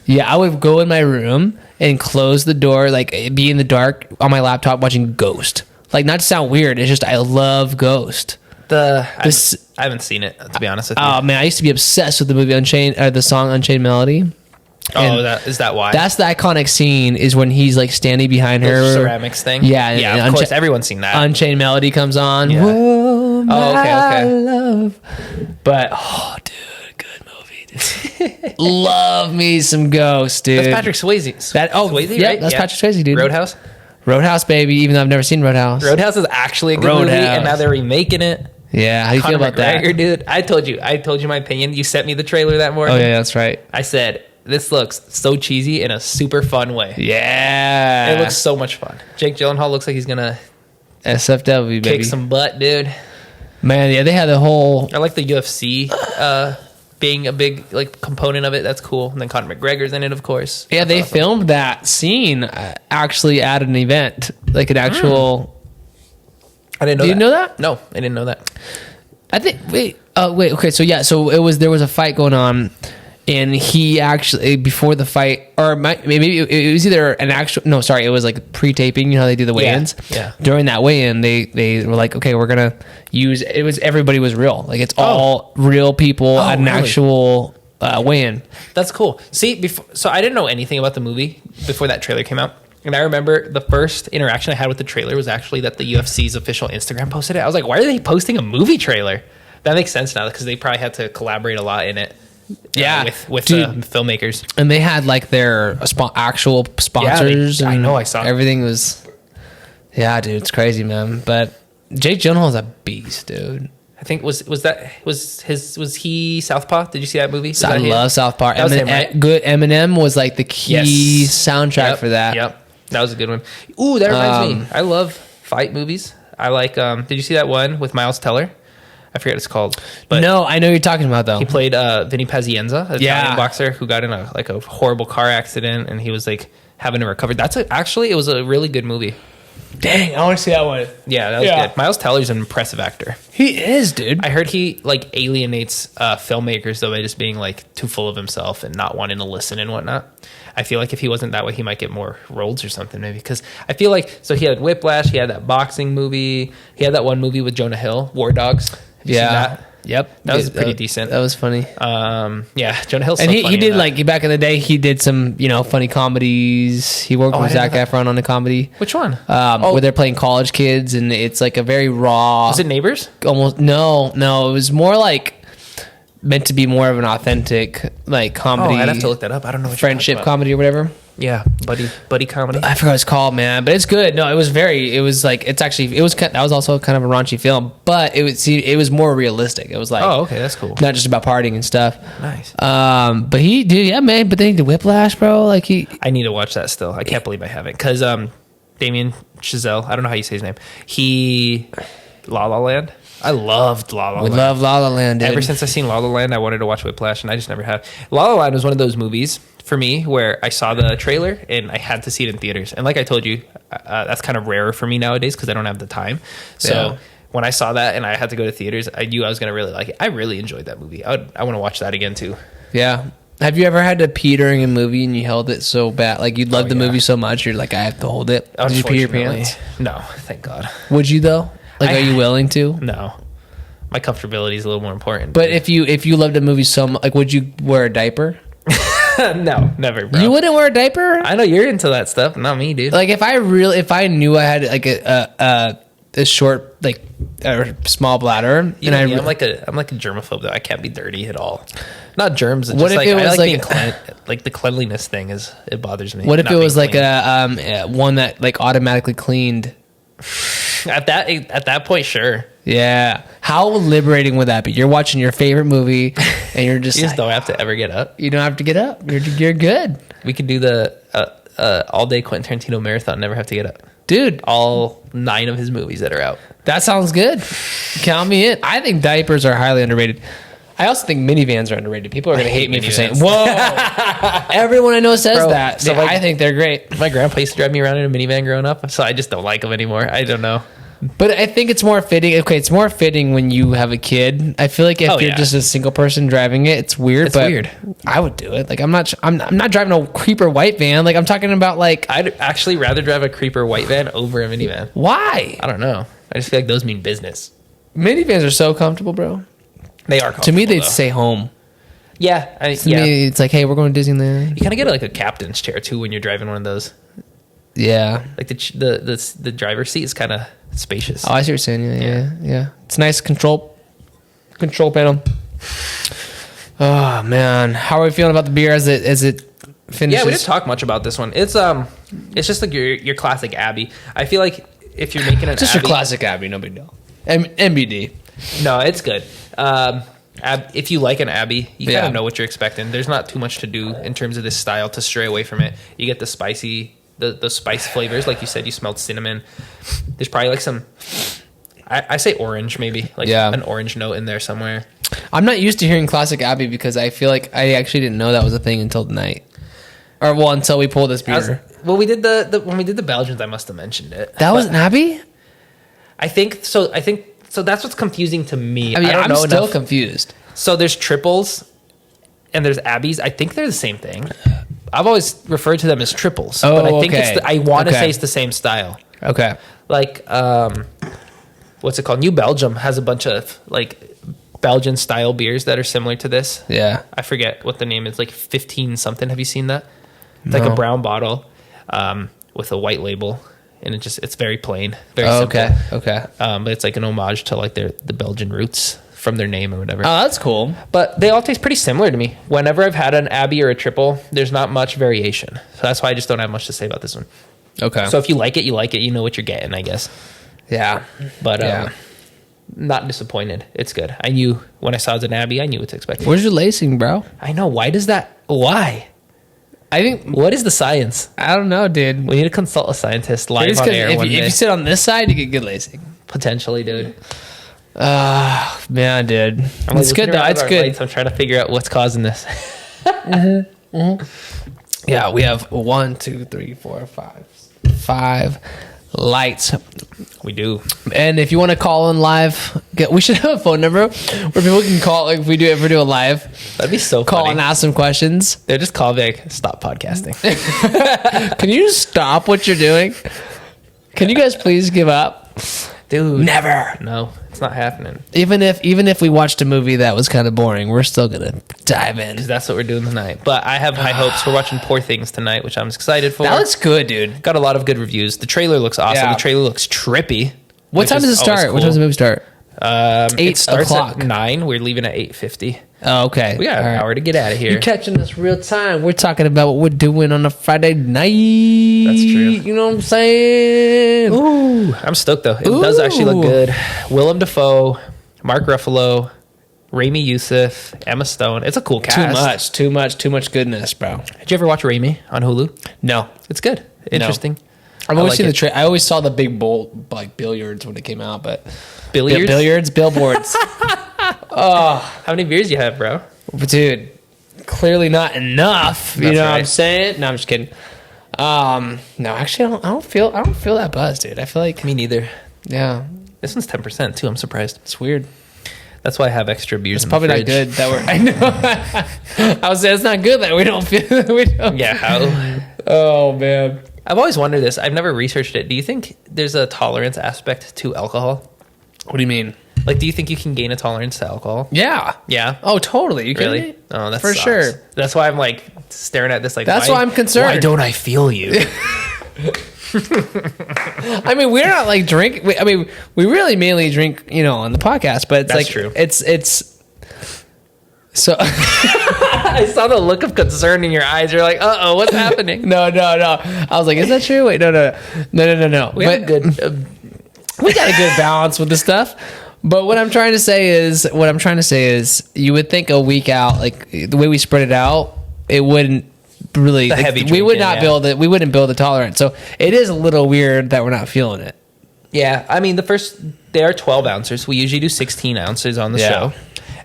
Yeah, I would go in my room and close the door, like be in the dark on my laptop watching Ghost. Like, not to sound weird, it's just I love Ghost. I haven't seen it, to be honest with you. Oh man, I used to be obsessed with the movie Unchained, the song Unchained Melody. Is that why? That's the iconic scene is when he's like standing behind her. The ceramics thing? Yeah, Yeah, of course. Everyone's seen that. Unchained Melody comes on. Yeah. Whoa, my okay. love. But dude, good movie, dude. Love me some Ghost, dude. That's Patrick Swayze. Swayze, yeah, right? that's Patrick Swayze, dude. Roadhouse, baby. Even though I've never seen Roadhouse. Roadhouse is actually a good movie, and now they're remaking it. Yeah, how do you feel about that? Dude, I told you my opinion. You sent me the trailer that morning. Oh yeah, that's right. I said this looks so cheesy in a super fun way. Yeah, It looks so much fun. Jake Gyllenhaal looks like he's gonna SFW, baby. kick some butt, dude. Man, yeah, they had the whole. I like the UFC being a big like component of it. That's cool. And then Conor McGregor's in it, of course. Yeah, That's they awesome. filmed that scene actually at an event, like an actual. I didn't know. Did you that. know that? No, I didn't know that. I think. Wait. Okay. So yeah. So there was a fight going on, and he actually before the fight, or maybe it was either an actual. No, sorry, it was like pre-taping. You know how they do the weigh-ins. Yeah. During that weigh-in, they were like, okay, we're gonna use. It was everybody was real. Like it's all real people at an really? actual weigh-in. That's cool. See, so I didn't know anything about the movie before that trailer came out. And I remember the first interaction I had with the trailer was actually that the UFC's official Instagram posted it. I was like, why are they posting a movie trailer? That makes sense now because they probably had to collaborate a lot in it. Yeah, with dude. filmmakers. And they had like their actual sponsors. I and know, I saw. Everything was. Yeah, dude, it's crazy, man. But Jake Gyllenhaal's a beast, dude. I think was he Southpaw? Did you see that movie? Was I that him? love South Park. That was him, right? Good Eminem was like the key soundtrack for that. Yep, that was a good one. Ooh, that reminds me. I love fight movies. I like. Did you see that one with Miles Teller? I forget what it's called. But no, I know who you're talking about though. he played Vinny Pazienza, an Italian boxer who got in a horrible car accident, and he was like having to recover. It was a really good movie. Dang, I want to see that one. Yeah, that was good. Miles Teller's an impressive actor. He is, dude. I heard he like alienates filmmakers though by just being like too full of himself and not wanting to listen and whatnot. I feel like if he wasn't that way, he might get more roles or something maybe. Because I feel like he had Whiplash, he had that boxing movie, he had that one movie with Jonah Hill, War Dogs. Have you seen that? Yep. That was pretty decent. That was funny. Yeah, Jonah Hill's And so he funny did in that. back in the day, he did some, funny comedies. He worked with I Zac didn't know Efron on a comedy. Which one? Where they're playing college kids and it's like a very raw. Was it Neighbors? Almost no, it was more like meant to be more of an authentic like comedy. Oh, I'd have to look that up. I don't know what friendship you're talking comedy or whatever. Yeah, buddy comedy. I forgot what it's called, man, but it's good. No, it was that was also kind of a raunchy film, but it was more realistic. It was like, Oh, okay, that's cool. not just about partying and stuff. Nice. But but then he did Whiplash, bro. Like I need to watch that still. I can't believe I haven't, because Damien Chazelle, I don't know how you say his name. La La Land. I loved La La Land. We love La La Land, dude. Ever since I seen La La Land, I wanted to watch Whiplash, and I just never have. La La Land was one of those movies for me where I saw the trailer and I had to see it in theaters. And like I told you, that's kind of rarer for me nowadays because I don't have the time. So when I saw that and I had to go to theaters, I knew I was going to really like it. I really enjoyed that movie. I want to watch that again too. Yeah. Have you ever had to pee during a movie and you held it so bad? Like you loved the movie so much, you're like, I have to hold it. Did you pee your pants? No, thank God. Would you though? Like, are you willing to? No. My comfortability is a little more important. But if you loved a movie so much, like, would you wear a diaper? No, never, bro. You wouldn't wear a diaper? I know you're into that stuff. Not me, dude. Like, if I knew I had like a short, like a small bladder, I'm like a germaphobe though. I can't be dirty at all. Not germs. It's What just if it was being like the cleanliness thing it bothers me. What if Not it was being like clean. one that like automatically cleaned? At that point, sure. Yeah. How liberating would that be? You're watching your favorite movie and you're just You just don't have to ever get up. You don't have to get up. You're good. We could do the all day Quentin Tarantino marathon. Never have to get up. Dude, all 9 of his movies that are out. That sounds good. Count me in. I think diapers are highly underrated. I also think minivans are underrated. People are going to hate me for saying, whoa. Everyone I know says that. So I think they're great. My grandpa used to drive me around in a minivan growing up, so I just don't like them anymore. I don't know. But I think it's more fitting. Okay, it's more fitting when you have a kid. I feel like if you're just a single person driving it, it's weird. It's weird. I would do it. Like I'm not driving a creeper white van. Like I'm talking about like I'd actually rather drive a creeper white van over a minivan. Why? I don't know. I just feel like those mean business. Minivans are so comfortable, bro. They are comfortable. To me, they'd say home. Yeah, to me, it's like, hey, we're going to Disneyland. You kind of get like a captain's chair too when you're driving one of those. Yeah, like the driver's seat is kind of spacious. Oh, I see what you're saying. Yeah. It's a nice control panel. Oh man, how are we feeling about the beer as it finishes? Yeah, we didn't talk much about this one. It's just like your classic Abbey. I feel like if you're making an just Abbey, your classic Abbey, no big deal. MBD. No, it's good. If you like an Abbey, you kind of know what you're expecting. There's not too much to do in terms of this style to stray away from it. You get the spicy, the spice flavors, like you said. You smelled cinnamon. There's probably like some, I say orange maybe, like an orange note in there somewhere. I'm not used to hearing classic Abbey because I feel like I actually didn't know that was a thing until tonight, until we pulled this beer. When we did when we did the Belgians, I must have mentioned it. That was an Abbey? I think so. That's what's confusing to me. I mean, I'm still confused. So there's triples and there's Abbeys. I think they're the same thing. I've always referred to them as triples, but I think I want to say it's the same style. Okay. Like, what's it called? New Belgium has a bunch of like Belgian style beers that are similar to this. Yeah. I forget what the name is, like 15 something. Have you seen that? It's like a brown bottle with a white label. And it's very plain, very simple. Okay. But it's like an homage to like the Belgian roots from their name or whatever. Oh, that's cool. But they all taste pretty similar to me. Whenever I've had an Abbey or a triple, there's not much variation. So that's why I just don't have much to say about this one. Okay. So if you like it, you like it. You know what you're getting, I guess. Yeah. But not disappointed. It's good. I knew when I saw it was an Abbey, I knew what to expect. Where's your lacing, bro? I know. Why? I think. What is the science? I don't know, dude. We need to consult a scientist live on air one day. If you sit on this side, you get good lacing. Potentially, dude. Man, dude. It's good, though. It's good. I'm trying to figure out what's causing this. Yeah, we have 1, 2, 3, 4, 5 lights. We do. And if you want to call in live, we should have a phone number where people can call if we ever do a live. That'd be so call funny. And ask some questions. They'll just call back, stop podcasting. Can you stop what you're doing? Can you guys please give up? Dude. Never. No, it's not happening. Even if we watched a movie that was kind of boring, we're still going to dive in. Because that's what we're doing tonight. But I have high hopes. We're watching Poor Things tonight, which I'm excited for. That looks good, dude. Got a lot of good reviews. The trailer looks awesome. Yeah. The trailer looks trippy. What time does it start? Cool. What time does the movie start? 8 It starts o'clock. at 9. We're leaving at 8:50. Oh, okay. We got an hour to get out of here. You're catching us real time. We're talking about what we're doing on a Friday night. That's true. You know what I'm saying? Ooh, I'm stoked though. It does actually look good. Willem Dafoe, Mark Ruffalo, Raimi Youssef, Emma Stone. It's a cool cast. Too much goodness, bro. Did you ever watch Raimi on Hulu? No. It's good. Interesting. I've always seen the I always saw the big bowl, like billiards when it came out, but Billiards? Billboards. How many beers you have, bro? Dude, clearly not enough. You That's know what right. I'm saying? No, I'm just kidding. No, actually, I don't feel that buzz, dude. I feel like Me neither. yeah, This one's 10% too. I'm surprised. it's weird. That's why I have extra beers. It's probably not good that we're. I know. I was saying it's not good that we don't feel. We don't. Yeah. How? Oh man. I've always wondered this. I've never researched it. Do you think there's a tolerance aspect to alcohol? What do you mean? Like, do you think you can gain a tolerance to alcohol? Yeah. Yeah. Oh, totally. You kidding Really? me? Oh, that's For sure. That's why I'm like staring at this. Like, That's why I'm concerned. Why don't I feel you? I mean, we're not like drink. We really mainly drink, on the podcast. But it's That's like true. It's so. I saw the look of concern in your eyes. You're like, uh-oh, what's happening? No. I was like, is that true? Wait, no. We have a good... We got a good balance with the stuff. But what I'm trying to say is, you would think a week out, like the way we spread it out, it wouldn't really. The like, heavy we would drinking, not yeah. build it. We wouldn't build a tolerance. So it is a little weird that we're not feeling it. Yeah, I mean, they are 12 ounces. We usually do 16 ounces on the Yeah. show.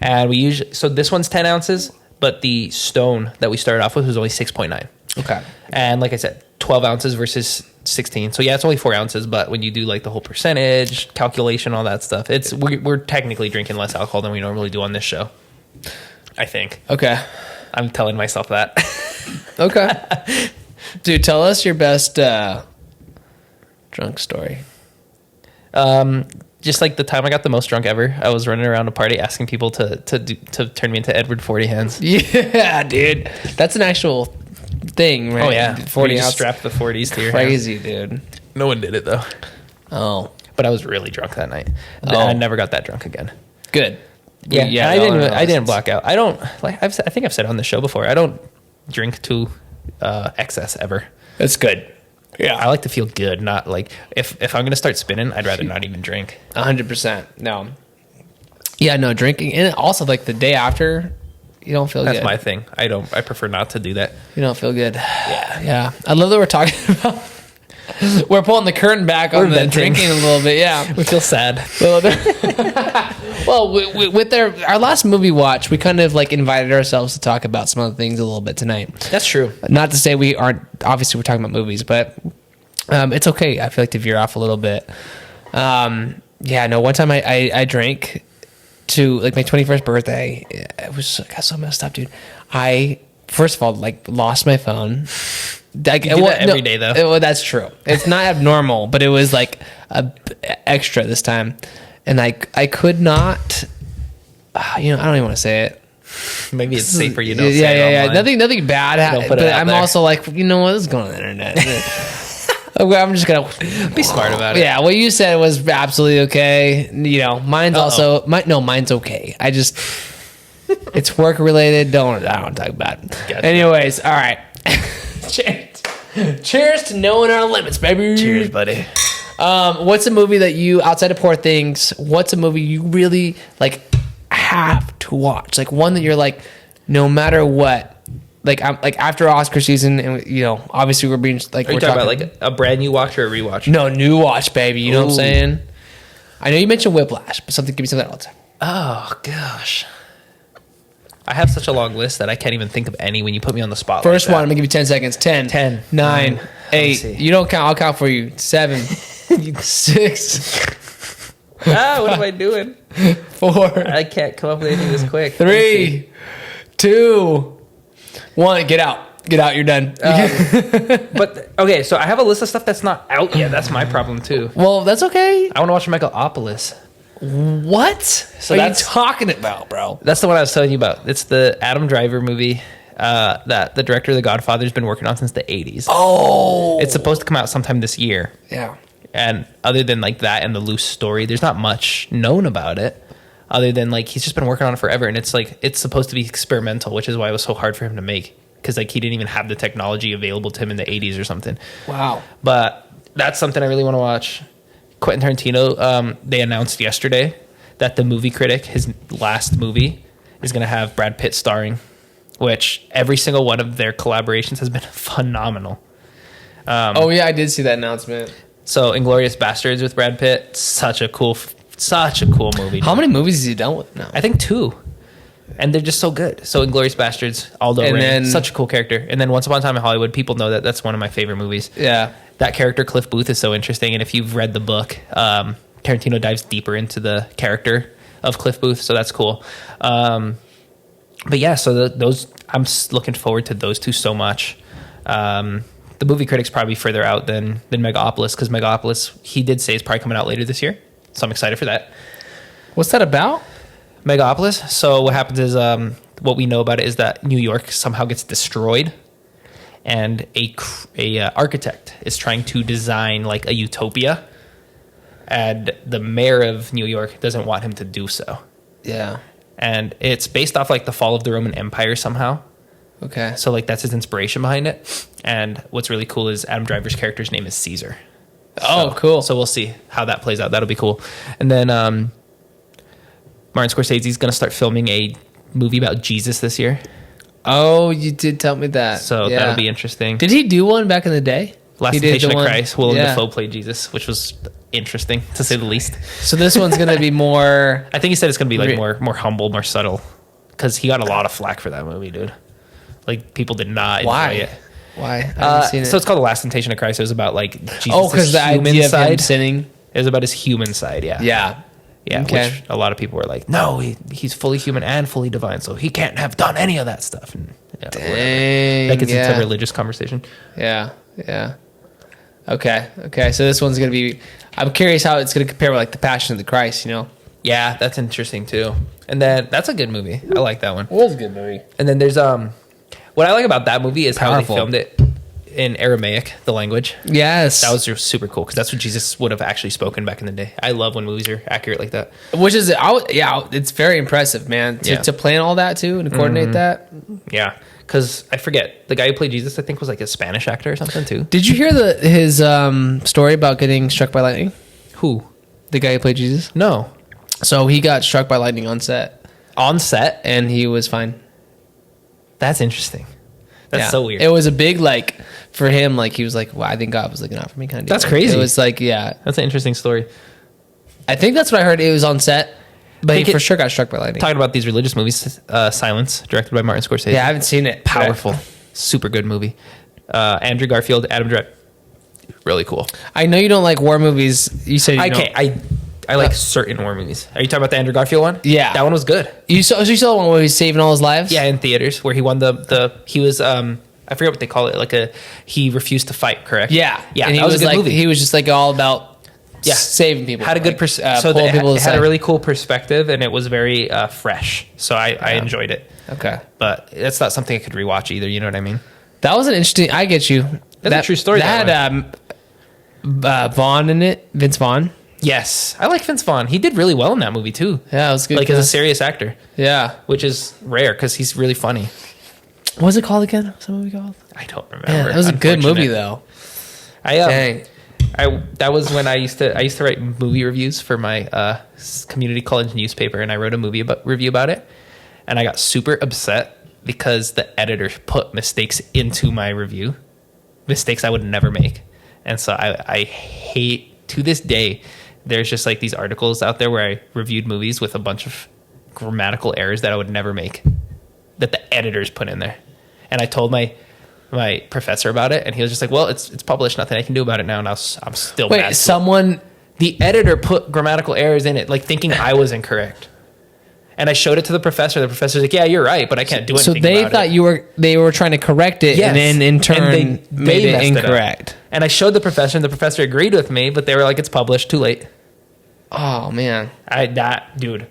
And so this one's 10 ounces, but the Stone that we started off with was only 6.9. Okay. And like I said, 12 ounces versus 16. So yeah, it's only 4 ounces, but when you do like the whole percentage calculation, all that stuff, we're technically drinking less alcohol than we normally do on this show. I think. Okay. I'm telling myself that. Okay. Dude, tell us your best drunk story. Just like the time I got the most drunk ever, I was running around a party asking people to turn me into Edward 40 Hands. Yeah, dude. That's an actual thing, right? Oh yeah, 40 you just ounce. strap the 40s to your hand. Crazy, dude. No one did it though. Oh, But I was really drunk that night. Oh. I never got that drunk again. good. Yeah, Yeah, and no, I didn't black out. I don't like. I think I've said on the show before. I don't drink to excess ever. That's good. Yeah, I like to feel good, not like if I'm gonna start spinning, I'd rather not even drink. 100%. No. Yeah, no drinking, and also like the day after, you don't feel That's good. my thing. I prefer not to do that. You don't feel good. Yeah. I love that we're talking about. We're pulling the curtain back on the venting. drinking a little bit. Yeah. We feel sad. Well, with our last movie watch, we kind of like invited ourselves to talk about some other things a little bit tonight. That's true. Not to say we aren't. Obviously, we're talking about movies, but it's okay. I feel like to veer off a little bit. Yeah. No. One time I drank to like my 21st birthday. It got so messed up, dude. I first of all like lost my phone. You do that every day, though. Well, that's true. It's not abnormal, but it was like extra this time, and I could not. I don't even want to say it. Maybe it's safer you don't Yeah, say it online. Nothing bad happened. put it But out I'm there. also like, you know what? This is going on the internet. Okay, I'm just gonna Be smart about it. Yeah, what you said was absolutely okay. Mine's also mine's okay. I just it's work related. I don't talk about it. Gotcha. Anyways, all right. Cheers to knowing our limits, baby. Cheers, buddy. What's a movie that you, outside of Poor Things, what's a movie you really like have to watch? Like one that you're like, no matter what, like I'm like after Oscar season, and obviously we're being like, Are you we're talking about like a brand new watch or a rewatch? no new watch, baby. You know what I'm Ooh. saying? I know you mentioned Whiplash, but give me something else. Oh gosh, I have such a long list that I can't even think of any when you put me on the spot. First like one, I'm gonna give you 10 seconds. 10, 10, 9, let me 8. see. You don't count. I'll count for you. 7, 6, What am I doing? 4, I can't come up with anything this quick. 3, 2, 1. Get out. Get out. You're done. But okay, so I have a list of stuff that's not out yet. That's my problem too. Well, that's okay. I want to watch Michaelopolis. What So are you that's- talking about, bro? That's the one I was telling you about. It's the Adam Driver movie that the director of The Godfather's been working on since the 80s. Oh, It's supposed to come out sometime this year. yeah. And other than like that and the loose story, there's not much known about it. other than like he's just been working on it forever, and it's like it's supposed to be experimental, which is why it was so hard for him to make, because like he didn't even have the technology available to him in the 80s or something. Wow. But that's something I really want to watch. Quentin Tarantino, they announced yesterday that the Movie Critic, his last movie, is going to have Brad Pitt starring, which every single one of their collaborations has been phenomenal. Oh yeah, I did see that announcement. So Inglourious Bastards with Brad Pitt, such a cool movie. How many movies has he done with now? I think 2. And they're just so good. So Inglourious Bastards, Aldo Rain, such a cool character. And then Once Upon a Time in Hollywood, people know that that's one of my favorite movies. Yeah. That character, Cliff Booth, is so interesting. And if you've read the book, Tarantino dives deeper into the character of Cliff Booth. So that's cool. But yeah, so those, I'm looking forward to those 2 so much. The Movie Critic's probably further out than Megalopolis, because Megalopolis, he did say, is probably coming out later this year. So I'm excited for that. What's that about? Megalopolis. So what happens is, what we know about it is that New York somehow gets destroyed, and a architect is trying to design like a utopia, and the mayor of New York doesn't want him to do so. Yeah. And it's based off like the fall of the Roman Empire somehow. Okay. So like that's his inspiration behind it. And what's really cool is Adam Driver's character's name is Caesar. Oh, cool. So we'll see how that plays out. That'll be cool. And then Martin Scorsese's going to start filming a movie about Jesus this year. Oh, you did tell me that. So yeah. that'll be interesting. Did he do one back in the day? Last Temptation of Christ. Willem Dafoe played Jesus, which was interesting to say the least. So this one's going to be more... I think he said it's going to be like more humble, more subtle, because he got a lot of flack for that movie, dude. Like people did not enjoy it. Why? I haven't seen it. So it's called The Last Temptation of Christ. It was about like Jesus' because the idea of him sinning. It was about his human side, yeah. Yeah. Yeah, Okay. which a lot of people were like, no, he's fully human and fully divine, so he can't have done any of that stuff. And, Dang, that gets into a religious conversation. Yeah, yeah. Okay. So this one's going to be... I'm curious how it's going to compare with like The Passion of the Christ, you know? Yeah, that's interesting too. And then that's a good movie. I like that one. It was a good movie. And then there's what I like about that movie is Powerful. how they filmed it in Aramaic, the language. Yes. That was super cool, because that's what Jesus would have actually spoken back in the day. I love when movies are accurate like that. Which is, it's very impressive, man. To plan all that too and to coordinate that. Yeah, because I forget, the guy who played Jesus, I think, was like a Spanish actor or something too. Did you hear his story about getting struck by lightning? Who? The guy who played Jesus? No. So he got struck by lightning on set. On set? And he was fine. That's interesting. That's so weird. It was a big, like, for him, like, he was like, well, I think God was looking out for me kind of deal. That's crazy. It was like, yeah. That's an interesting story. I think that's what I heard. It was on set, but he for sure got struck by lightning. Talking about these religious movies, Silence, directed by Martin Scorsese. Yeah, I haven't seen it. Powerful. Super good movie. Andrew Garfield, Adam Driver. Really cool. I know you don't like war movies. You said you don't. I like certain war movies. Are you talking about the Andrew Garfield one? Yeah. That one was good. You saw the one where he's saving all his lives? Yeah, in theaters, where he won he was, I forget what they call it, he refused to fight, correct? Yeah. Yeah, And he that was a good like, movie. he was just like all about saving people. Had a good like, perspective. pulling people It had aside. a really cool perspective, and it was very fresh. So I enjoyed it. Okay. But it's not something I could rewatch either, you know what I mean? That was an interesting... I get you. That's a true story. That had Vaughn in it. Vince Vaughn. Yes. I like Vince Vaughn. He did really well in that movie, too. Yeah, it was good. Like, as a serious actor. Yeah. Which is rare, because he's really funny. What was it called again? What's the movie called? I don't remember. Man, that was a good movie, though. Dang. That was when I used to write movie reviews for my community college newspaper, and I wrote a review about it, and I got super upset because the editor put mistakes into my review, mistakes I would never make. And so I hate, to this day, there's just like these articles out there where I reviewed movies with a bunch of grammatical errors that I would never make, that the editors put in there. And I told my professor about it, and he was just like, well, it's published, nothing I can do about it now. And I'm still mad. Wait, the editor put grammatical errors in it, like thinking I was incorrect. And I showed it to the professor. The professor's like, yeah, you're right, but I can't do anything about it. So they thought they were trying to correct it, yes. And then in turn they made it incorrect. And I showed the professor, and the professor agreed with me, but they were like, it's published, too late. Oh, man. That dude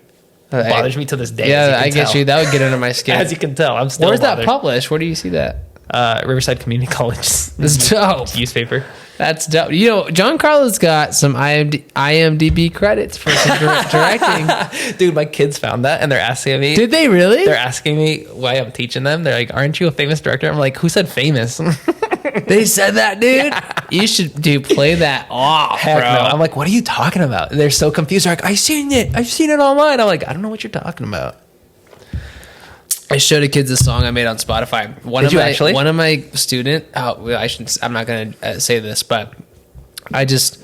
bothers me to this day. Yeah, I get you. That would get under my skin. As you can tell, I'm still Where's bothered. that published? Where do you see that? Riverside Community College. That's dope. Newspaper. That's dope. You know, Giancarlo's got some IMDb credits for some directing. Dude, my kids found that and they're asking me. Did they really? They're asking me why I'm teaching them. They're like, aren't you a famous director? I'm like, who said famous? They said that, dude? Yeah. You should, play that off, Heck bro. no. I'm like, what are you talking about? And they're so confused. They're like, I've seen it online. I'm like, I don't know what you're talking about. I showed the kids a song I made on Spotify. Did you actually? One of my student. Oh, well, I'm not gonna say this, but I just.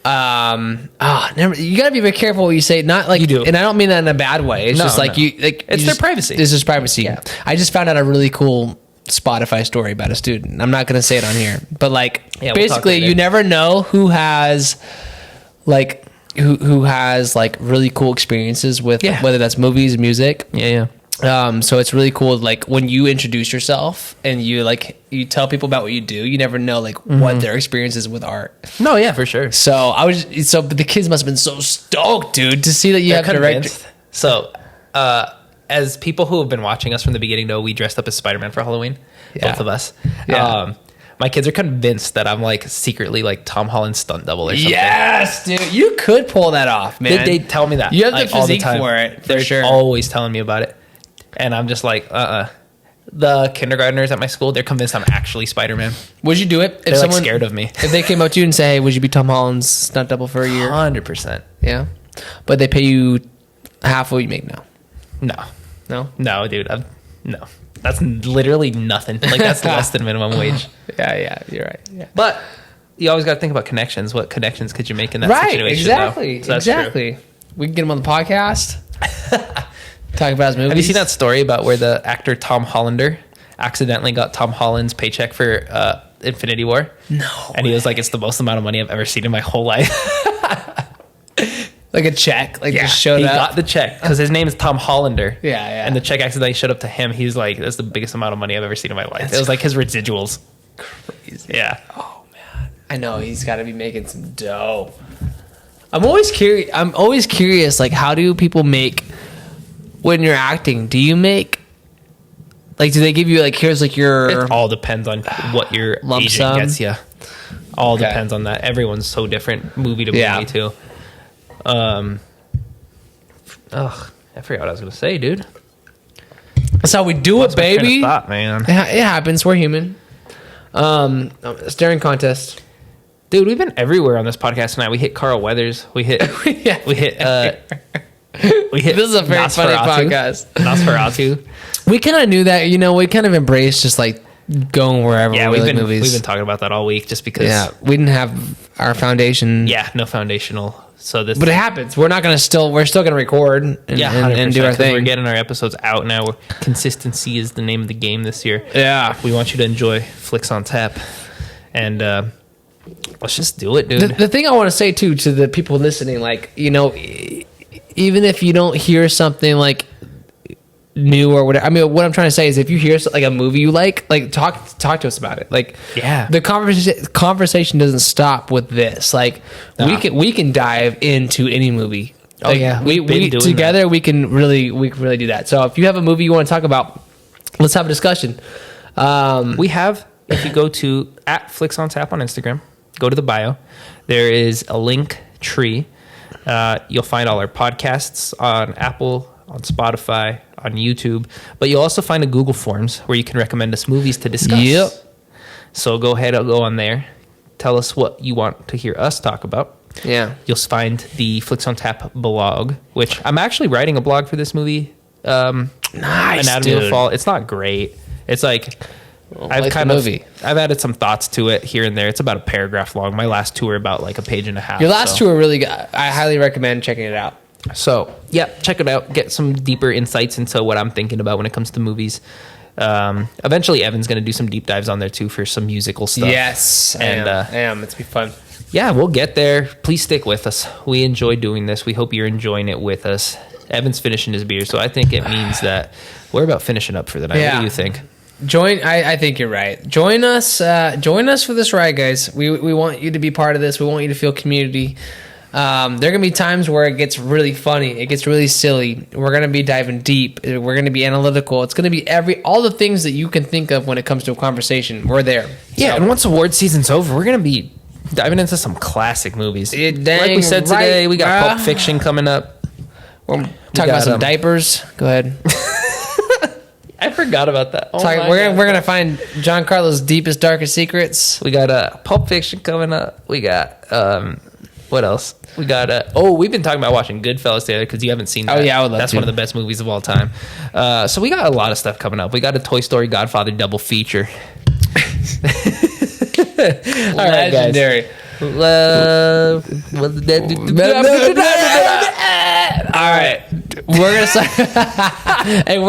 Never. You gotta be very careful what you say. Not like you do, and I don't mean that in a bad way. It's just like you like. It's their privacy. This is privacy. Yeah. I just found out a really cool Spotify story about a student. I'm not gonna say it on here, but like basically, you never know who has like who has like really cool experiences with whether that's movies, music. Yeah. So it's really cool. Like when you introduce yourself and you tell people about what you do, you never know like what their experience is with art. No, yeah, for sure. So but the kids must have been so stoked, dude, to see that you have directed. So, as people who have been watching us from the beginning know, we dressed up as Spider-Man for Halloween, both of us. Yeah. My kids are convinced that I'm like secretly like Tom Holland's stunt double or something. Yes, dude, you could pull that off, man. They tell me that. You have the like, physique for it. They're sure. always telling me about it. And I'm just like, The kindergartners at my school, they're convinced I'm actually Spider-Man. Would you do it if they're someone like scared of me? If they came up to you and say, "Hey, would you be Tom Holland's stunt double for a year?" 100%. Yeah, but they pay you half what you make now. No, dude. No, that's literally nothing. Like that's less than minimum wage. Yeah, you're right. Yeah, but you always got to think about connections. What connections could you make in that situation? Exactly. So that's exactly. True. We can get him on the podcast. Talk about his movies. Have you seen that story about where the actor Tom Hollander accidentally got Tom Holland's paycheck for Infinity War? No. And he was like, it's the most amount of money I've ever seen in my whole life. Like a check? Like just showed up? He got the check because his name is Tom Hollander. Yeah. And the check accidentally showed up to him. He's like, that's the biggest amount of money I've ever seen in my life. It was like his residuals. Crazy. Yeah. Oh, man. I know. He's got to be making some dough. I'm always curious, like, how do people make... When you're acting, do you make like? Do they give you like here's like your? It all depends on what your lump agent sum? gets you. All depends on that. Everyone's so different, movie to movie too. I forgot what I was gonna say, dude. That's how we do it, baby. Thought, man. It happens. We're human. Staring contest, dude. We've been everywhere on this podcast tonight. We hit Carl Weathers. We hit. We hit. This is a very funny podcast. Nosferatu. We kind of knew that, we kind of embraced just like going wherever. Yeah, we've been talking about that all week just because. Yeah, we didn't have our foundation. Yeah, no foundational. So this, but it happens. We're still going to record and do our thing. We're getting our episodes out now. Consistency is the name of the game this year. Yeah, we want you to enjoy Flicks on Tap, and let's just do it, dude. The thing I want to say too to the people listening, like even if you don't hear something like new or whatever, I mean, what I'm trying to say is if you hear like a movie you like talk to us about it. Like, yeah, the conversation doesn't stop with this. Like, we can dive into any movie. Oh yeah, we together that. we can really do that. So if you have a movie you want to talk about, let's have a discussion. We have, if you go to @Flicks on Tap on Instagram, go to the bio. There is a link tree. You'll find all our podcasts on Apple, on Spotify, on YouTube, but you'll also find a Google Forms where you can recommend us movies to discuss. Yep. So go ahead and go on there. Tell us what you want to hear us talk about. Yeah. You'll find the Flicks on Tap blog, which I'm actually writing a blog for this movie. Nice, Anatomy of the Fall. It's not great. It's like... I've added some thoughts to it here and there. It's about a paragraph long. My last two are about like a page and a half. Your last two are really good. I highly recommend checking it out. So yeah, check it out. Get some deeper insights into what I'm thinking about when it comes to movies. Eventually Evan's going to do some deep dives on there too for some musical stuff. Yes. And I am. It's be fun. Yeah, we'll get there. Please stick with us. We enjoy doing this. We hope you're enjoying it with us. Evan's finishing his beer, so I think it means that we're about finishing up for the night. Yeah. What do you think? I think you're right. Join us for this ride, guys. We want you to be part of this. We want you to feel community. There are gonna be times where it gets really funny, it gets really silly. We're gonna be diving deep. We're gonna be analytical. It's gonna be all the things that you can think of when it comes to a conversation. We're there. Yeah, So, and once award season's over, we're gonna be diving into some classic movies. Like we said today, we got Pulp Fiction coming up. we're talking about some diapers. Go ahead. I forgot about that. Oh We're gonna find Giancarlo's deepest, darkest secrets. We got Pulp Fiction coming up. We got what else? We got we've been talking about watching Goodfellas together because you haven't seen that. Oh yeah, I would love That's to. one of the best movies of all time. So we got a lot of stuff coming up. We got a Toy Story Godfather double feature. All right, guys. Legendary. All right, we're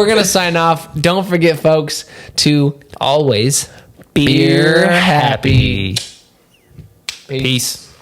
gonna sign off. Don't forget, folks, to Always beer happy. Peace.